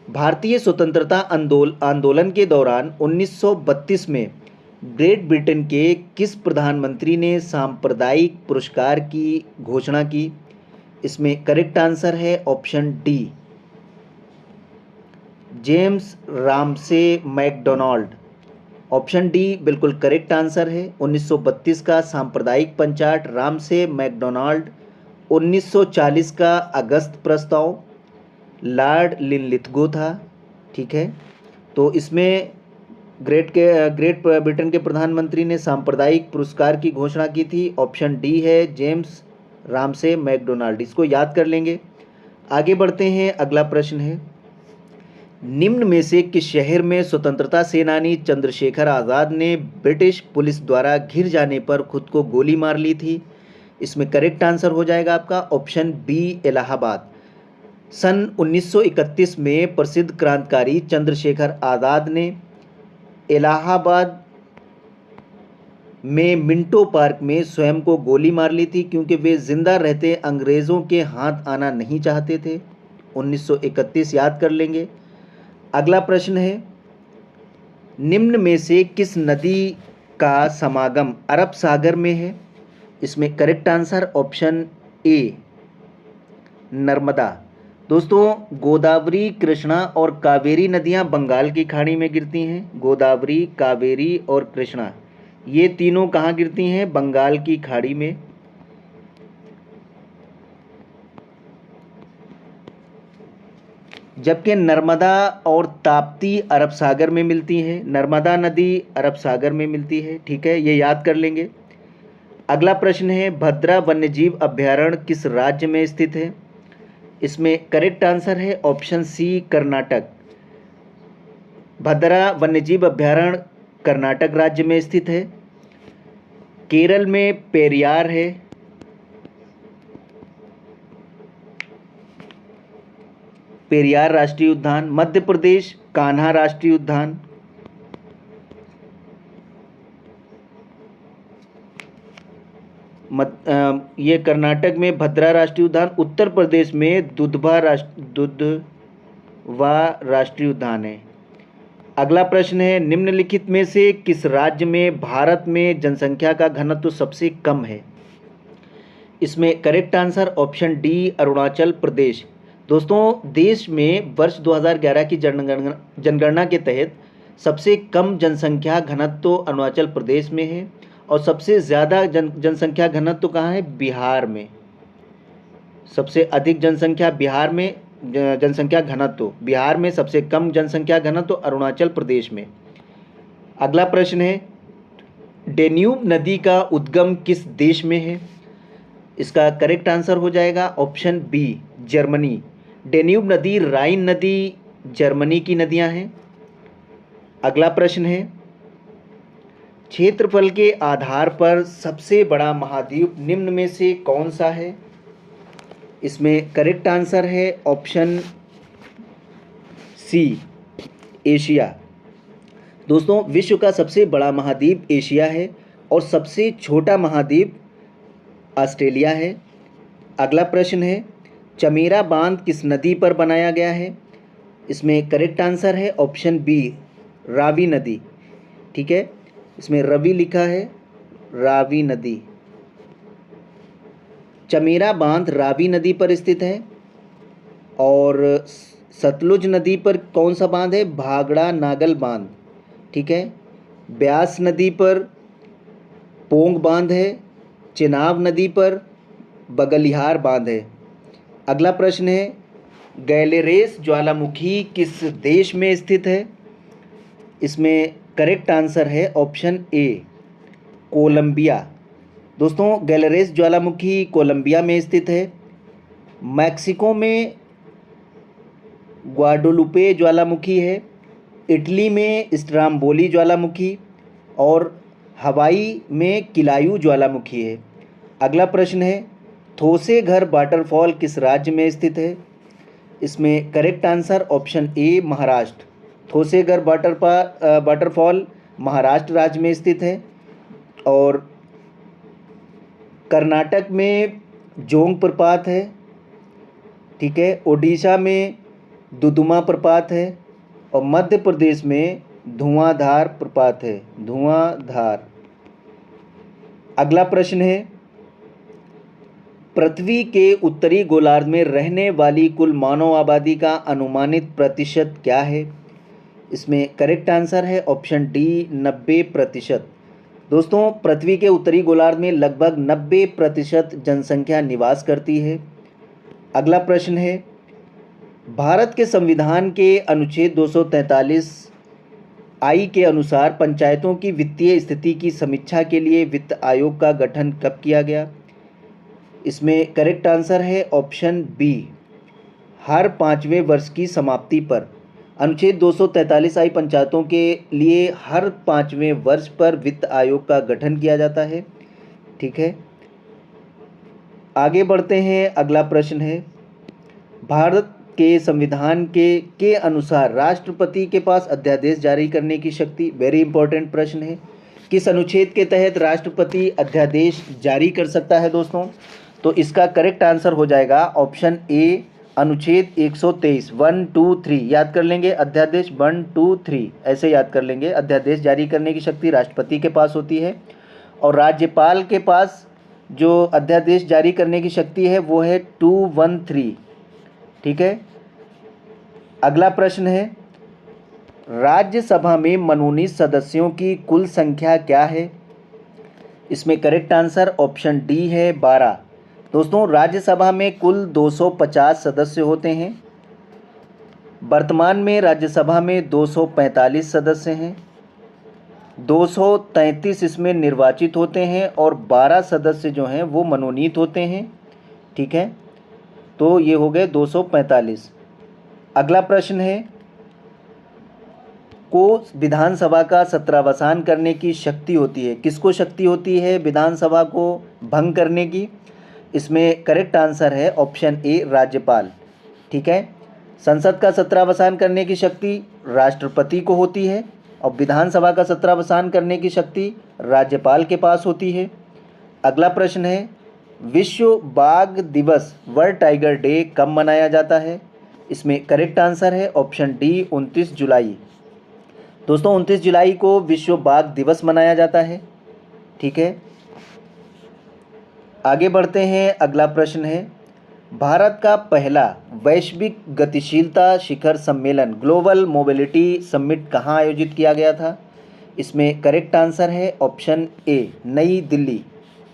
भारतीय स्वतंत्रता आंदोलन के दौरान 1932 में ग्रेट ब्रिटेन के किस प्रधानमंत्री ने सांप्रदायिक पुरस्कार की घोषणा की? इसमें करेक्ट आंसर है option D, James Ramsay McDonald. Option D बिल्कुल करेक्ट आंसर है। 1932 का सांप्रदायिक पंचाट रामसे मैकडोनाल्ड, 1940 का अगस्त प्रस्ताव, लॉर्ड लिनलिथगो था। ठीक है, तो इसमें ग्रेट ब्रिटेन के प्रधानमंत्री ने सांप्रदायिक पुरस्कार की घोषणा की थी। ऑप्शन डी है जेम्स रामसे मैकडोनाल्ड, इसको याद कर लेंगे। आगे बढ़ते हैं, अगला प्रश्न है, निम्न में से किस शहर में स्वतंत्रता सेनानी चंद्रशेखर आज़ाद ने ब्रिटिश पुलिस द्वारा घिर जाने पर खुद को गोली मार ली थी? इसमें करेक्ट आंसर हो जाएगा आपका ऑप्शन बी इलाहाबाद। सन 1931 में प्रसिद्ध क्रांतिकारी चंद्रशेखर आज़ाद ने इलाहाबाद में मिंटो पार्क में स्वयं को गोली मार ली थी, क्योंकि वे जिंदा रहते अंग्रेज़ों के हाथ आना नहीं चाहते थे। 1931 याद कर लेंगे। अगला प्रश्न है, निम्न में से किस नदी का समागम अरब सागर में है? इसमें करेक्ट आंसर ऑप्शन ए नर्मदा। दोस्तों, गोदावरी, कृष्णा और कावेरी नदियां बंगाल की खाड़ी में गिरती हैं। गोदावरी, कावेरी और कृष्णा ये तीनों कहाँ गिरती हैं? बंगाल की खाड़ी में। जबकि नर्मदा और ताप्ती अरब सागर में मिलती हैं। नर्मदा नदी अरब सागर में मिलती है। ठीक है, ये याद कर लेंगे। अगला प्रश्न है, भद्रा वन्यजीव अभयारण्य किस राज्य में स्थित है? इसमें करेक्ट आंसर है ऑप्शन सी कर्नाटक। भद्रा वन्यजीव अभयारण्य कर्नाटक राज्य में स्थित है। केरल में पेरियार है। पेरियार राष्ट्रीय उद्यान। मध्य प्रदेश कान्हा राष्ट्रीय उद्यान। ये कर्नाटक में भद्रा राष्ट्रीय उद्यान। उत्तर प्रदेश में दुधवा राष्ट्रीय उद्यान है। अगला प्रश्न है, निम्नलिखित में से किस राज्य में भारत में जनसंख्या का घनत्व सबसे कम है? इसमें correct answer option D Arunachal Pradesh. दोस्तों, देश में वर्ष 2011 की जनगणना के तहत सबसे कम जनसंख्या घनत्व अरुणाचल प्रदेश में है और सबसे ज़्यादा जनसंख्या घनत्व कहाँ है? बिहार में। सबसे अधिक जनसंख्या बिहार में, जनसंख्या घनत्व बिहार में, सबसे कम जनसंख्या घनत्व अरुणाचल प्रदेश में। अगला प्रश्न है, डेन्यूब नदी का उद्गम किस देश में है? इसका करेक्ट आंसर हो जाएगा ऑप्शन बी जर्मनी। डेन्यूब नदी, राइन नदी जर्मनी की नदियां हैं। अगला प्रश्न है, क्षेत्रफल के आधार पर सबसे बड़ा महाद्वीप निम्न में से कौन सा है? इसमें करेक्ट आंसर है ऑप्शन सी एशिया। दोस्तों, विश्व का सबसे बड़ा महाद्वीप एशिया है और सबसे छोटा महाद्वीप ऑस्ट्रेलिया है। अगला प्रश्न है, चमेरा बांध किस नदी पर बनाया गया है? इसमें करेक्ट आंसर है ऑप्शन बी रावी नदी। ठीक है, इसमें रवि लिखा है, रावी नदी। चमेरा बांध रावी नदी पर स्थित है। और सतलुज नदी पर कौन सा बांध है? भागड़ा नागल बांध। ठीक है, ब्यास नदी पर पोंग बांध है। चिनाब नदी पर बगलिहार बांध है। अगला प्रश्न है, गैलेरेस ज्वालामुखी किस देश में स्थित है? इसमें करेक्ट आंसर है ऑप्शन ए कोलंबिया। दोस्तों, गैलेरेस ज्वालामुखी कोलंबिया में स्थित है। मैक्सिको में ग्वाडोलुपे ज्वालामुखी है। इटली में स्ट्राम्बोली ज्वालामुखी और हवाई में किलायू ज्वालामुखी है। अगला प्रश्न है, थोसेघर वाटरफॉल किस राज्य में स्थित है? इसमें correct answer option A Maharashtra. Thoseghar waterfall Maharashtra राज्य में स्थित है। और कर्नाटक में जोंग प्रपात है। ठीक है, ओडिशा में दुदुमा प्रपात है और मध्य प्रदेश में धुआंधार प्रपात है, धुआंधार। अगला प्रश्न है, पृथ्वी के उत्तरी गोलार्ध में रहने वाली कुल मानव आबादी का अनुमानित प्रतिशत क्या है? इसमें करेक्ट आंसर है ऑप्शन डी 90%। दोस्तों, पृथ्वी के उत्तरी गोलार्ध में लगभग 90% जनसंख्या निवास करती है। अगला प्रश्न है, भारत के संविधान के अनुच्छेद 243 आई के अनुसार पंचायतों की वित्तीय स्थिति की समीक्षा के लिए वित्त आयोग का गठन कब किया गया? इसमें करेक्ट आंसर है ऑप्शन बी, हर 5वें वर्ष की समाप्ति पर। अनुच्छेद 243 आई पंचायतों के लिए हर 5वें वर्ष पर वित्त आयोग का गठन किया जाता है। ठीक है, आगे बढ़ते हैं। अगला प्रश्न है, भारत के संविधान के अनुसार राष्ट्रपति के पास अध्यादेश जारी करने की शक्ति, वेरी इंपॉर्टेंट प्रश्न है। किस अनुच्छेद के तहत राष्ट्रपति अध्यादेश जारी कर सकता है दोस्तों? तो इसका करेक्ट आंसर हो जाएगा ऑप्शन ए, अनुच्छेद 123, 1, 2, 3 याद कर लेंगे। अध्यादेश 1, 2, 3 ऐसे याद कर लेंगे। अध्यादेश जारी करने की शक्ति राष्ट्रपति के पास होती है और राज्यपाल के पास जो अध्यादेश जारी करने की शक्ति है वो है 213। ठीक है, अगला प्रश्न है, राज्यसभा में मनोनीत सदस्यों की कुल संख्या क्या है? इसमें करेक्ट आंसर ऑप्शन डी है 12। दोस्तों, राज्यसभा में कुल 250 सदस्य होते हैं। वर्तमान में राज्यसभा में 245 सदस्य हैं। 233 इसमें निर्वाचित होते हैं और 12 सदस्य जो हैं वो मनोनीत होते हैं। ठीक है, तो ये हो गए 245। अगला प्रश्न है, को विधानसभा का सत्रावसान करने की शक्ति होती है? किसको शक्ति होती है विधानसभा को भंग करने की? इसमें करेक्ट आंसर है ऑप्शन ए, राज्यपाल। ठीक है, संसद का सत्रावसान करने की शक्ति राष्ट्रपति को होती है और विधानसभा का सत्रावसान करने की शक्ति राज्यपाल के पास होती है। अगला प्रश्न है, विश्व बाघ दिवस, वर्ल्ड टाइगर डे कब मनाया जाता है? इसमें करेक्ट आंसर है ऑप्शन डी, 29 जुलाई। दोस्तों, 29 जुलाई को विश्व बाघ दिवस मनाया जाता है। ठीक है, आगे बढ़ते हैं। अगला प्रश्न है, भारत का पहला वैश्विक गतिशीलता शिखर सम्मेलन, ग्लोबल मोबिलिटी समिट कहाँ आयोजित किया गया था? इसमें करेक्ट आंसर है ऑप्शन ए, नई दिल्ली।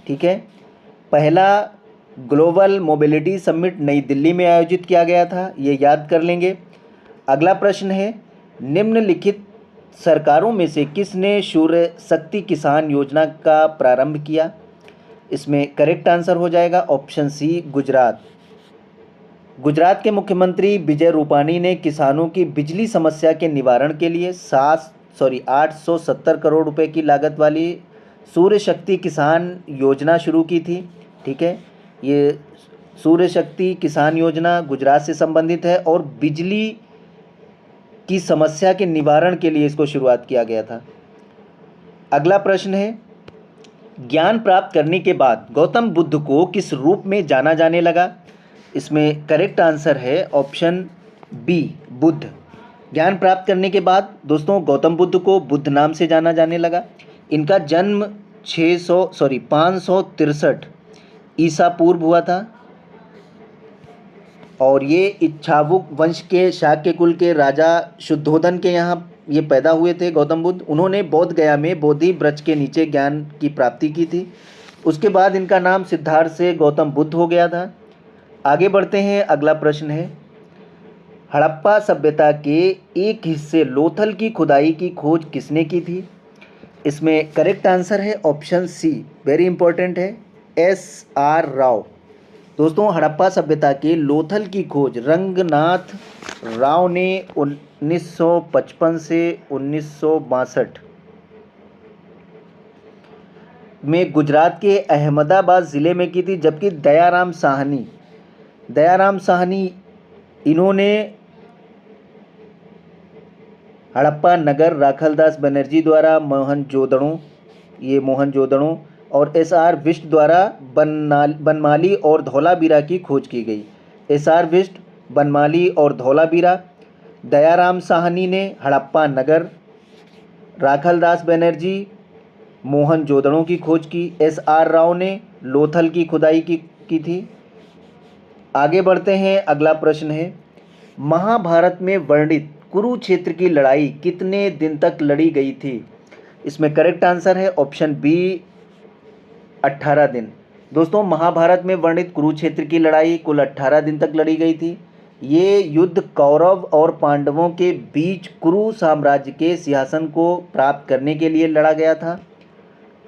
ठीक है, पहला ग्लोबल मोबिलिटी समिट नई दिल्ली में आयोजित किया गया था, ये याद कर लेंगे। अगला प्रश्न है, निम्नलिखित सरकारों में से किसने सूर्य शक्ति किसान योजना का प्रारंभ किया? इसमें करेक्ट आंसर हो जाएगा ऑप्शन सी, गुजरात। गुजरात के मुख्यमंत्री विजय रूपानी ने किसानों की बिजली समस्या के निवारण के लिए 870 करोड़ रुपए की लागत वाली सूर्य शक्ति किसान योजना शुरू की थी। ठीक है, ये सूर्य शक्ति किसान योजना गुजरात से संबंधित है और बिजली की समस्या के निवारण के लिए इसको शुरुआत किया गया था। अगला प्रश्न है, ज्ञान प्राप्त करने के बाद गौतम बुद्ध को किस रूप में जाना जाने लगा? इसमें करेक्ट आंसर है ऑप्शन बी, बुद्ध। ज्ञान प्राप्त करने के बाद दोस्तों गौतम बुद्ध को बुद्ध नाम से जाना जाने लगा। इनका जन्म 563 ईसा पूर्व हुआ था और ये इक्ष्वाकु वंश के शाक्य कुल के राजा शुद्धोधन के यहाँ ये पैदा हुए थे गौतम बुद्ध। उन्होंने बोध गया में बोधि वृक्ष के नीचे ज्ञान की प्राप्ति की थी। उसके बाद इनका नाम सिद्धार्थ से गौतम बुद्ध हो गया था। आगे बढ़ते हैं। अगला प्रश्न है, हड़प्पा सभ्यता के एक हिस्से लोथल की खुदाई की खोज किसने की थी? इसमें करेक्ट आंसर है ऑप्शन सी, वेरी इंपॉर्टेंट है, SR राव। दोस्तों, हड़प्पा सभ्यता के लोथल की खोज रंगनाथ राव ने 1955 से 1962 में गुजरात के अहमदाबाद ज़िले में की थी, जबकि दयाराम साहनी इन्होंने हड़प्पा नगर राखलदास बनर्जी द्वारा मोहनजोदड़ो और SR विष्ट द्वारा बनमाली और धौलावीरा की खोज की गई। SR विष्ट, बनमाली और धौलावीरा। दयाराम साहनी ने हड़प्पा नगर, राखलदास बनर्जी मोहनजोदड़ो की खोज की, SR राव ने लोथल की खुदाई की थी। आगे बढ़ते हैं। अगला प्रश्न है, महाभारत में वर्णित कुरुक्षेत्र की लड़ाई कितने दिन तक लड़ी गई थी? इसमें करेक्ट आंसर है ऑप्शन बी, 18 दिन। दोस्तों, महाभारत में वर्णित कुरुक्षेत्र की लड़ाई कुल 18 दिन तक लड़ी गई थी। ये युद्ध कौरव और पांडवों के बीच कुरु साम्राज्य के सिंहासन को प्राप्त करने के लिए लड़ा गया था।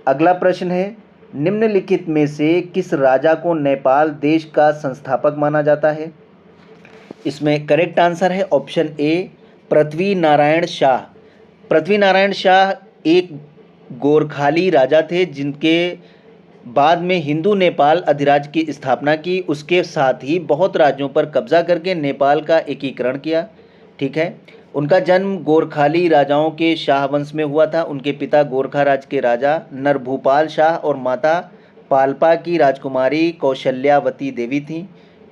अगला प्रश्न है, निम्नलिखित में से किस राजा को नेपाल देश का संस्थापक माना जाता है? इसमें करेक्ट आंसर है ऑप्शन ए, पृथ्वी नारायण शाह। पृथ्वी नारायण शाह एक गोरखाली राजा थे जिनके बाद में हिंदू नेपाल अधिराज्य की स्थापना की। उसके साथ ही बहुत राज्यों पर कब्जा करके नेपाल का एकीकरण किया। ठीक है, उनका जन्म गोरखाली राजाओं के शाह वंश में हुआ था। उनके पिता गोरखा राज के राजा नरभूपाल शाह और माता पाल्पा की राजकुमारी कौशल्यावती देवी थी।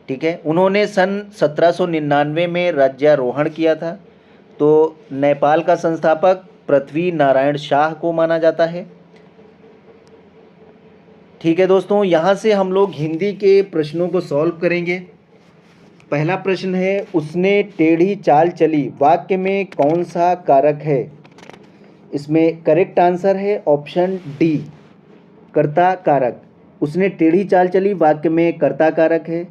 ठीक है, उन्होंने सन 1799 में राज्यारोहण किया था। तो नेपाल का संस्थापक पृथ्वी नारायण शाह को माना जाता है। ठीक है दोस्तों, यहाँ से हम लोग हिंदी के प्रश्नों को सॉल्व करेंगे। पहला प्रश्न है, उसने टेढ़ी चाल चली वाक्य में कौन सा कारक है? इसमें करेक्ट आंसर है ऑप्शन डी, कर्ता कारक। उसने टेढ़ी चाल चली वाक्य में कर्ता कारक है।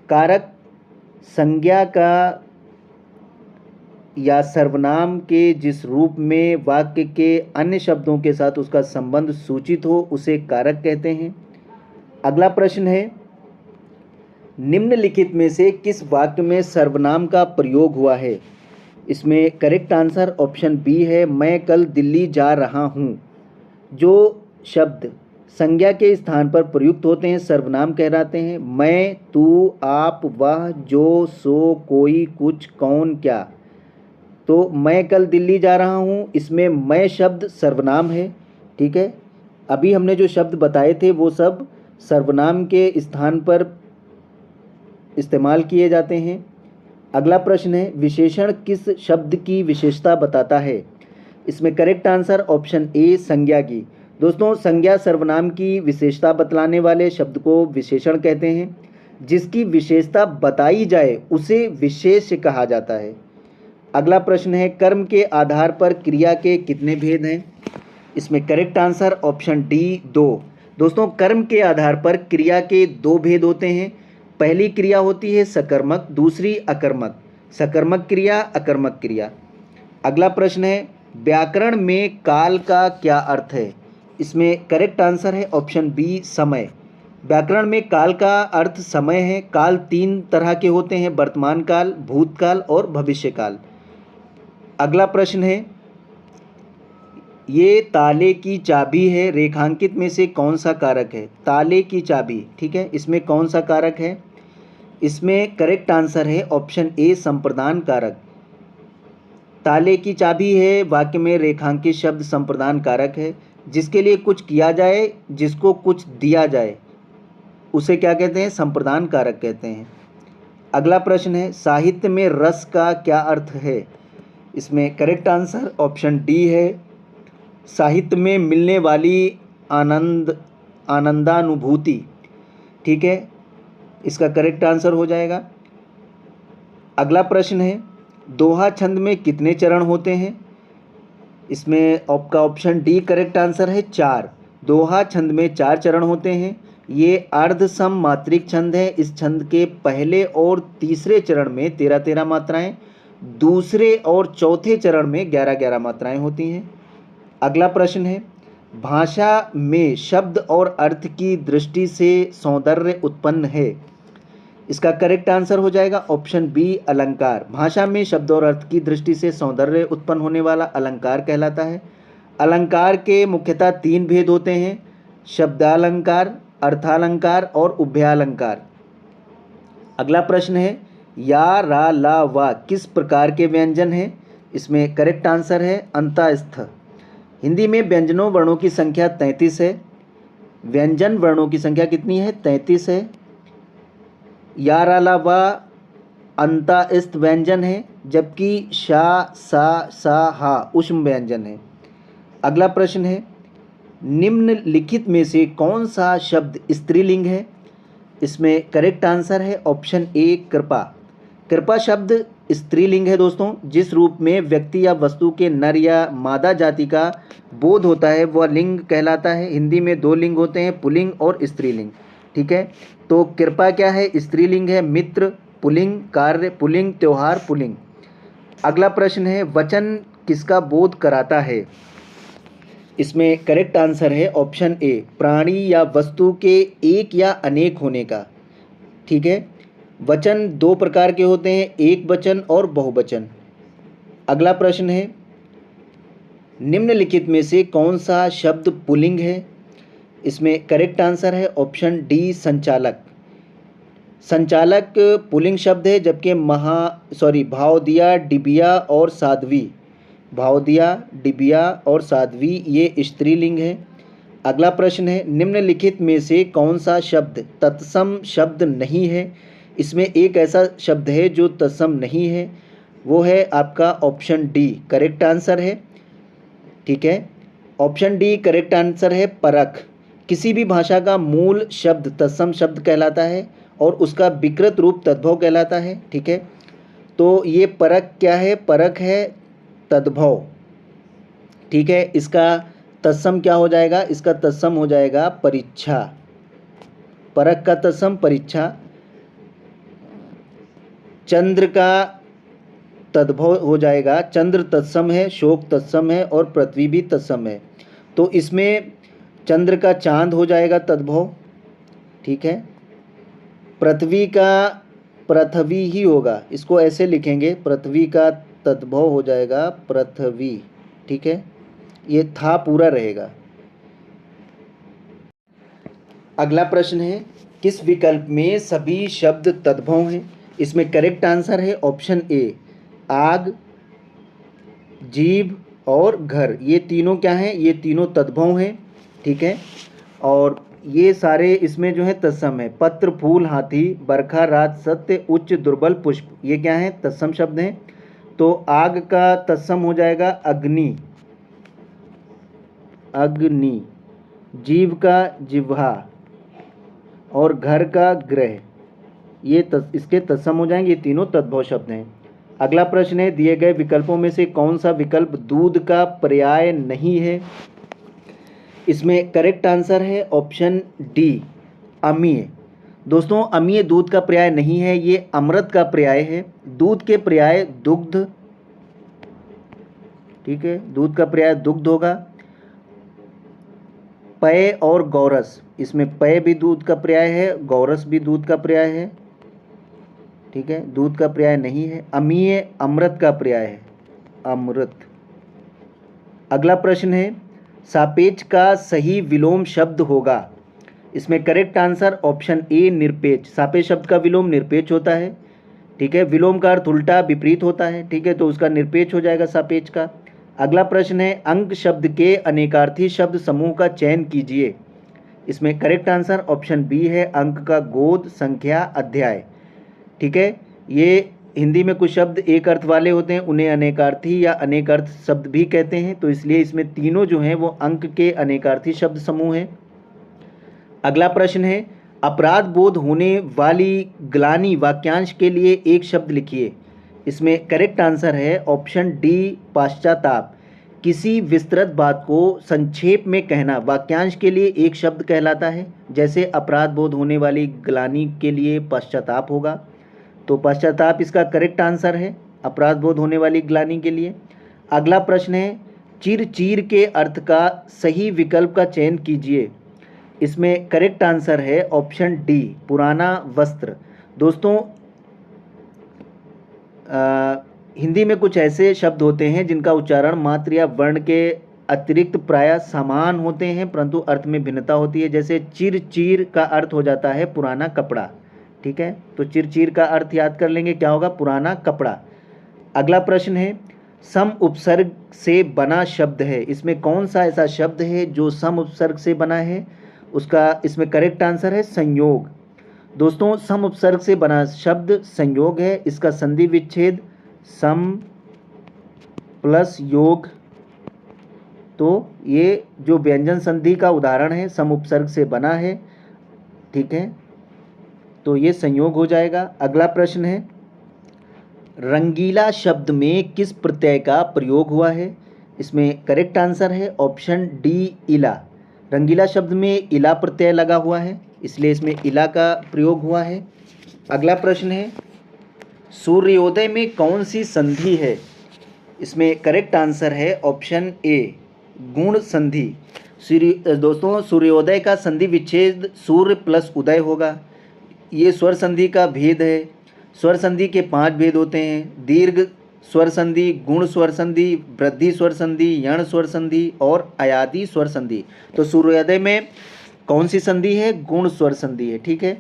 कारक संज्ञा का या सर्वनाम के जिस रूप में वाक्य के अन्य शब्दों के साथ उसका संबंध सूचित हो उसे कारक कहते हैं। अगला प्रश्न है, निम्नलिखित में से किस वाक्य में सर्वनाम का प्रयोग हुआ है? इसमें करेक्ट आंसर ऑप्शन बी है, मैं कल दिल्ली जा रहा हूँ। जो शब्द संज्ञा के स्थान पर प्रयुक्त होते हैं सर्वनाम कहलाते हैं। मैं, तू, आप, वह, जो, सो, कोई, कुछ, कौन, क्या। तो मैं कल दिल्ली जा रहा हूँ, इसमें मैं शब्द सर्वनाम है। ठीक है, अभी हमने जो शब्द बताए थे वो सब सर्वनाम के स्थान पर इस्तेमाल किए जाते हैं। अगला प्रश्न है, विशेषण किस शब्द की विशेषता बताता है? इसमें करेक्ट आंसर ऑप्शन ए, संज्ञा की। दोस्तों, संज्ञा सर्वनाम की विशेषता बतलाने वाले शब्द को विशेषण कहते हैं। जिसकी विशेषता बताई जाए उसे विशेष्य कहा जाता है। अगला प्रश्न है, कर्म के आधार पर क्रिया के कितने भेद हैं? इसमें करेक्ट आंसर ऑप्शन डी, 2। दोस्तों, कर्म के आधार पर क्रिया के 2 भेद होते हैं। पहली क्रिया होती है सकर्मक, दूसरी अकर्मक। सकर्मक क्रिया, अकर्मक क्रिया। अगला प्रश्न है, व्याकरण में काल का क्या अर्थ है? इसमें करेक्ट आंसर है ऑप्शन बी, समय। व्याकरण में काल का अर्थ समय है। काल 3 तरह के होते हैं, वर्तमान काल, भूतकाल और भविष्यकाल। अगला प्रश्न है, ये ताले की चाबी है, रेखांकित में से कौन सा कारक है? ताले की चाबी, ठीक है, इसमें कौन सा कारक है? इसमें करेक्ट आंसर है ऑप्शन ए, संप्रदान कारक। ताले की चाबी है, वाक्य में रेखांकित शब्द संप्रदान कारक है। जिसके लिए कुछ किया जाए, जिसको कुछ दिया जाए, उसे क्या कहते हैं? संप्रदान कारक कहते हैं। अगला प्रश्न है, साहित्य में रस का क्या अर्थ है? इसमें करेक्ट आंसर ऑप्शन डी है, साहित्य में मिलने वाली आनंदानुभूति। ठीक है, इसका करेक्ट आंसर हो जाएगा। अगला प्रश्न है, दोहा छंद में कितने चरण होते हैं? इसमें आपका ऑप्शन डी करेक्ट आंसर है, 4। दोहा छंद में 4 चरण होते हैं। ये अर्धसम मात्रिक छंद है। इस छंद के पहले और तीसरे चरण में 13-13 मात्राएं, दूसरे और चौथे चरण में 11-11 मात्राएं होती हैं। अगला प्रश्न है, भाषा में शब्द और अर्थ की दृष्टि से सौंदर्य उत्पन्न है। इसका करेक्ट आंसर हो जाएगा ऑप्शन बी, अलंकार। भाषा में शब्द और अर्थ की दृष्टि से सौंदर्य उत्पन्न होने वाला अलंकार कहलाता है। अलंकार के मुख्यतः 3 भेद होते हैं, शब्दालंकार, अर्थालंकार और उभयालंकार। अगला प्रश्न है, या, रा, ला, वा किस प्रकार के व्यंजन हैं? इसमें करेक्ट आंसर है अंतःस्थ। हिंदी में व्यंजनों वर्णों की संख्या 33 है। व्यंजन वर्णों की संख्या कितनी है? 33 है। या, रा, ला, वा अंतःस्थ व्यंजन है, जबकि शा, सा, सा, हा ऊष्म व्यंजन है। अगला प्रश्न है, निम्नलिखित में से कौन सा शब्द स्त्रीलिंग है? इसमें करेक्ट आंसर है ऑप्शन ए, कृपा। कृपा शब्द स्त्रीलिंग है दोस्तों। जिस रूप में व्यक्ति या वस्तु के नर या मादा जाति का बोध होता है वह लिंग कहलाता है। हिंदी में 2 लिंग होते हैं, पुल्लिंग और स्त्रीलिंग। ठीक है, तो कृपा क्या है? स्त्रीलिंग है। मित्र पुल्लिंग, कार्य पुल्लिंग, त्योहार पुल्लिंग। अगला प्रश्न है वचन किसका बोध कराता है? इसमें करेक्ट आंसर है ऑप्शन ए, प्राणी या वस्तु के एक या अनेक होने का। ठीक है, वचन दो प्रकार के होते हैं, एक वचन और बहुवचन। अगला प्रश्न है निम्नलिखित में से कौन सा शब्द पुल्लिंग है? इसमें करेक्ट आंसर है ऑप्शन डी, संचालक। संचालक पुल्लिंग शब्द है, जबकि भावदिया, डिबिया और साध्वी, भावदिया, डिबिया और साध्वी ये स्त्रीलिंग है। अगला प्रश्न है निम्नलिखित में से कौन सा शब्द तत्सम शब्द नहीं है? इसमें एक ऐसा शब्द है जो तत्सम नहीं है, वो है आपका ऑप्शन डी, करेक्ट आंसर है। ठीक है, ऑप्शन डी करेक्ट आंसर है, परख। किसी भी भाषा का मूल शब्द तत्सम शब्द कहलाता है और उसका विकृत रूप तद्भव कहलाता है। ठीक है, तो ये परख क्या है? परख है तद्भव। ठीक है, इसका तत्सम क्या हो जाएगा? इसका तत्सम हो जाएगा परीक्षा। परख का तत्सम परीक्षा। चंद्र का तद्भव हो जाएगा, चंद्र तत्सम है, शोक तत्सम है और पृथ्वी भी तत्सम है, तो इसमें चंद्र का चांद हो जाएगा तद्भव। ठीक है, पृथ्वी का पृथ्वी ही होगा, इसको ऐसे लिखेंगे, पृथ्वी का तद्भव हो जाएगा पृथ्वी। ठीक है, ये था पूरा रहेगा। अगला प्रश्न है किस विकल्प में सभी शब्द तद्भव हैं? इसमें करेक्ट आंसर है ऑप्शन ए, आग, जीभ और घर, ये तीनों क्या हैं? ये तीनों तद्भव हैं। ठीक है, और ये सारे इसमें जो है तत्सम है। पत्र, फूल, हाथी, बरखा, रात, सत्य, उच्च, दुर्बल, पुष्प, ये क्या हैं? तत्सम शब्द हैं। तो आग का तत्सम हो जाएगा अग्नि, अग्नि। जीव का जिह्वा और घर का ग्रह, ये इसके तत्सम हो जाएंगे, ये तीनों तद्भव शब्द हैं। अगला प्रश्न है दिए गए विकल्पों में से कौन सा विकल्प दूध का पर्याय नहीं है? इसमें करेक्ट आंसर है ऑप्शन डी, अम्लीय। दोस्तों, अम्लीय दूध का पर्याय नहीं है, ये अमृत का पर्याय है। दूध के पर्याय दुग्ध, ठीक है, दूध का पर्याय दुग्ध होगा। पेय और गौरस, इसमें पेय भी दूध का पर्याय है, गौरस भी दूध का पर्याय है। ठीक है, दूध का पर्याय नहीं है। अम्लीय अमृत का पर्याय है, अमृत। अगला प्रश्न है सापेक्ष का सही विलोम शब्द होगा? इसमें करेक्ट आंसर ऑप्शन ए, निरपेक्ष। सापेक्ष शब्द का विलोम निरपेक्ष होता है। ठीक है, विलोम का अर्थ उल्टा विपरीत होता है। ठीक है, तो उसका निरपेक्ष हो जाएगा सापेक्ष का। अगला प्रश्न है अंक शब्द के अनेकार्थी शब्द समूह का चयन कीजिए। इसमें करेक्ट आंसर ऑप्शन बी है, अंक का गोद, संख्या, अध्याय। ठीक है, ये हिंदी में कुछ शब्द एक अर्थ वाले होते हैं, उन्हें अनेकार्थी या अनेक अर्थ शब्द भी कहते हैं, तो इसलिए इसमें तीनों जो हैं वो अंक के अनेकार्थी शब्द समूह हैं। अगला प्रश्न है अपराध बोध होने वाली ग्लानि वाक्यांश के लिए एक शब्द लिखिए। इसमें करेक्ट आंसर है ऑप्शन डी, पश्चाताप। किसी विस्तृत बात को संक्षेप में कहना वाक्यांश के लिए एक शब्द कहलाता है। जैसे अपराध बोध होने वाली ग्लानि के लिए पश्चाताप होगा, तो पश्चाताप इसका करेक्ट आंसर है अपराध बोध होने वाली ग्लानि के लिए। अगला प्रश्न है चिर चीर के अर्थ का सही विकल्प का चयन कीजिए। इसमें करेक्ट आंसर है ऑप्शन डी, पुराना वस्त्र। दोस्तों, हिंदी में कुछ ऐसे शब्द होते हैं जिनका उच्चारण मात्र या वर्ण के अतिरिक्त प्रायः समान होते हैं, परंतु अर्थ में भिन्नता होती है। जैसे चिर चीर का अर्थ हो जाता है पुराना कपड़ा। ठीक है, तो चिर चीर का अर्थ याद कर लेंगे, क्या होगा? पुराना कपड़ा। अगला प्रश्न है सम उपसर्ग से बना शब्द है। इसमें कौन सा ऐसा शब्द है जो सम उपसर्ग से बना है? उसका इसमें करेक्ट आंसर है संयोग। दोस्तों, सम उपसर्ग से बना शब्द संयोग है। इसका संधि विच्छेद सम प्लस योग, तो ये जो व्यंजन संधि का उदाहरण है सम उपसर्ग से बना है। ठीक है, तो ये संयोग हो जाएगा। अगला प्रश्न है रंगीला शब्द में किस प्रत्यय का प्रयोग हुआ है? इसमें करेक्ट आंसर है ऑप्शन डी, इला। रंगीला शब्द में इला प्रत्यय लगा हुआ है, इसलिए इसमें इला का प्रयोग हुआ है। अगला प्रश्न है सूर्योदय में कौन सी संधि है? इसमें करेक्ट आंसर है ऑप्शन ए, गुण संधि। दोस्तों सूर्योदय का संधि विच्छेद सूर्य प्लस उदय होगा। ये स्वर संधि का भेद है। स्वर संधि के 5 भेद होते हैं: दीर्घ स्वर संधि, गुण स्वर संधि, वृद्धि स्वर संधि, यण स्वर संधि और अयादी स्वर संधि। तो सूर्योदय में कौन सी संधि है? गुण स्वर संधि है। ठीक है।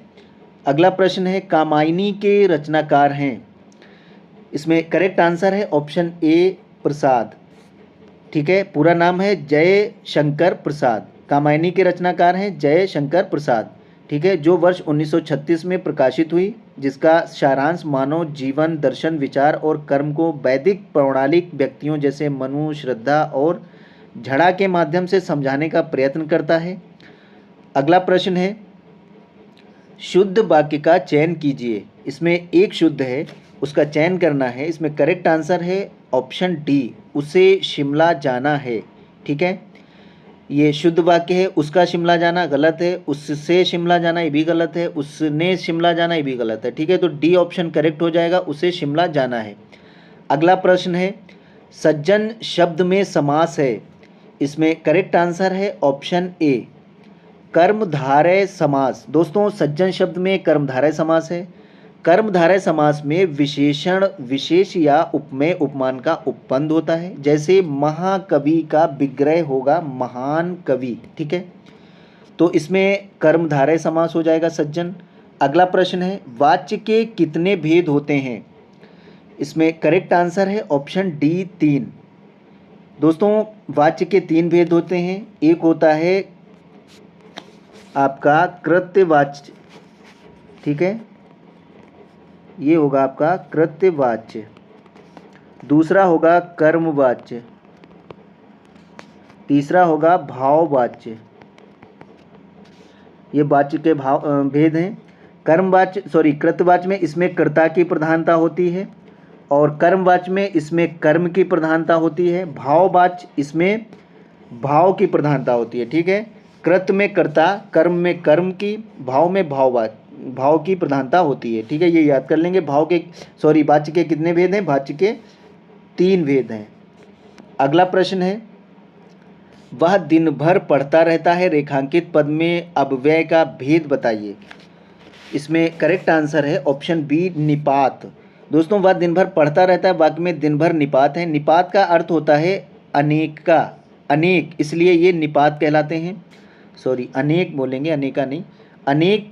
अगला प्रश्न है, कामायनी के रचनाकार हैं। इसमें करेक्ट आंसर है ऑप्शन ए, प्रसाद। ठीक है। पूरा नाम है जय शंकर प्रसाद। कामायनी के रचनाकार हैं जय शंकर प्रसाद। ठीक है। जो वर्ष 1936 में प्रकाशित हुई, जिसका सारांश मानव जीवन, दर्शन, विचार और कर्म को वैदिक पौराणिक व्यक्तियों जैसे मनु, श्रद्धा और झड़ा के माध्यम से समझाने का प्रयत्न करता है। अगला प्रश्न है, शुद्ध वाक्य का चयन कीजिए। इसमें एक शुद्ध है, उसका चयन करना है। इसमें करेक्ट आंसर है ऑप्शन डी, उसे शिमला जाना है। ठीक है। ये शुद्ध वाक्य है। उसका शिमला जाना गलत है, उससे शिमला जाना ये भी गलत है, उसने शिमला जाना ये भी गलत है। ठीक है। तो डी ऑप्शन करेक्ट हो जाएगा, उसे शिमला जाना है। अगला प्रश्न है, सज्जन शब्द में समास है। इसमें करेक्ट आंसर है ऑप्शन ए, कर्मधारय समास। दोस्तों सज्जन शब्द में कर्मधारय समास है। कर्मधारय समास में विशेषण विशेष या उपमेय उपमान का उपबंध होता है। जैसे महाकवि का विग्रह होगा महान कवि। ठीक है। तो इसमें कर्मधारय समास हो जाएगा सज्जन। अगला प्रश्न है, वाच्य के कितने भेद होते हैं? इसमें करेक्ट आंसर है ऑप्शन डी, 3। दोस्तों वाच्य के 3 भेद होते हैं। एक होता है आपका कृत्यवाच्य। ठीक है। ये होगा आपका कृत्यवाच्य। दूसरा होगा कर्मवाच्य। तीसरा होगा भाववाच्य। ये वाच्य के भेद हैं। कृत्यवाच्य में इसमें कर्ता की प्रधानता होती है और कर्मवाच्य में इसमें कर्म की प्रधानता होती है। भाववाच्य इसमें भाव की प्रधानता होती है। ठीक है। कृत में कर्ता, कर्म में कर्म की, भाव में भाव की प्रधानता होती है। ठीक है। ये याद कर लेंगे। वाच्य के कितने भेद हैं? वाच्य के 3 भेद हैं। अगला प्रश्न है, वह दिन भर पढ़ता रहता है, रेखांकित पद में अव्यय का भेद बताइए। इसमें करेक्ट आंसर है ऑप्शन बी, निपात। दोस्तों वह दिन भर पढ़ता रहता है, वाक्य में दिन भर निपात है। निपात का अर्थ होता है अनेक का, अनेक, इसलिए ये निपात कहलाते हैं। अनेक बोलेंगे, अनेका नहीं, अनेक।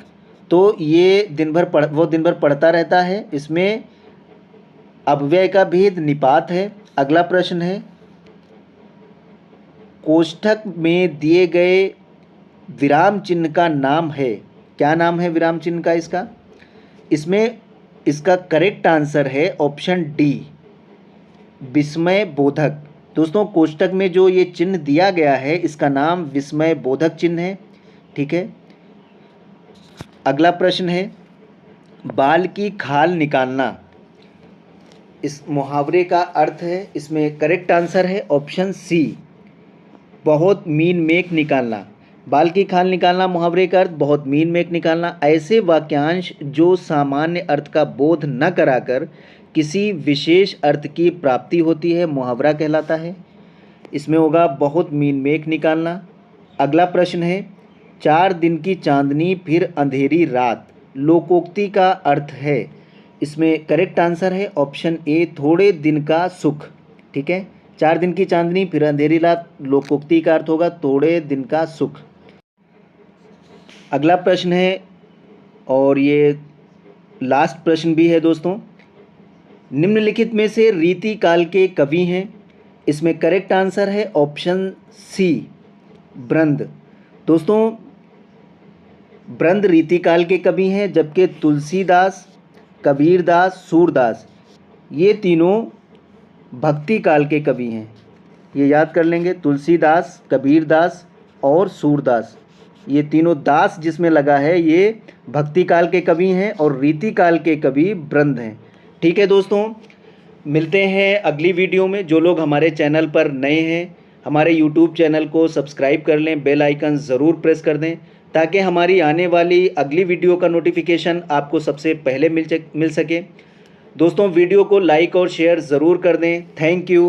तो ये वो दिन भर पढ़ता रहता है, इसमें अव्यय का भेद निपात है। अगला प्रश्न है, कोष्ठक में दिए गए विराम चिन्ह का नाम है। क्या नाम है विराम चिन्ह का इसका? इसमें इसका करेक्ट आंसर है ऑप्शन डी, विस्मय बोधक। दोस्तों कोष्ठक में जो ये चिन्ह दिया गया है इसका नाम विस्मय बोधक चिन्ह है। ठीक है। अगला प्रश्न है, बाल की खाल निकालना, इस मुहावरे का अर्थ है। इसमें करेक्ट आंसर है ऑप्शन सी, बहुत मीन मेक निकालना। बाल की खाल निकालना मुहावरे का अर्थ बहुत मीन मेक निकालना। ऐसे वाक्यांश जो सामान्य अर्थ का बोध न कराकर किसी विशेष अर्थ की प्राप्ति होती है मुहावरा कहलाता है। इसमें होगा बहुत मीन मेक निकालना। अगला प्रश्न है, 4 दिन की चांदनी फिर अंधेरी रात लोकोक्ति का अर्थ है। इसमें करेक्ट आंसर है ऑप्शन ए, थोड़े दिन का सुख। ठीक है। 4 दिन की चांदनी फिर अंधेरी रात लोकोक्ति का अर्थ होगा थोड़े दिन का सुख। अगला प्रश्न है और ये लास्ट प्रश्न भी है दोस्तों, निम्नलिखित में से रीति काल के कवि हैं। इसमें करेक्ट आंसर है ऑप्शन सी, ब्रंद। दोस्तों ब्रंद रीति काल के कवि हैं, जबकि तुलसीदास, कबीरदास, सूरदास ये तीनों भक्ति काल के कवि हैं। ये याद कर लेंगे, तुलसीदास, कबीरदास और सूरदास, ये तीनों दास जिसमें लगा है ये भक्ति काल के कवि हैं और रीति काल के कवि ब्रंद हैं। ठीक है दोस्तों, मिलते हैं अगली वीडियो में। जो लोग हमारे चैनल पर नए हैं हमारे यूट्यूब चैनल को सब्सक्राइब कर लें, बेल आइकन ज़रूर प्रेस कर दें ताकि हमारी आने वाली अगली वीडियो का नोटिफिकेशन आपको सबसे पहले मिल सके। दोस्तों वीडियो को लाइक और शेयर ज़रूर कर दें। Thank you.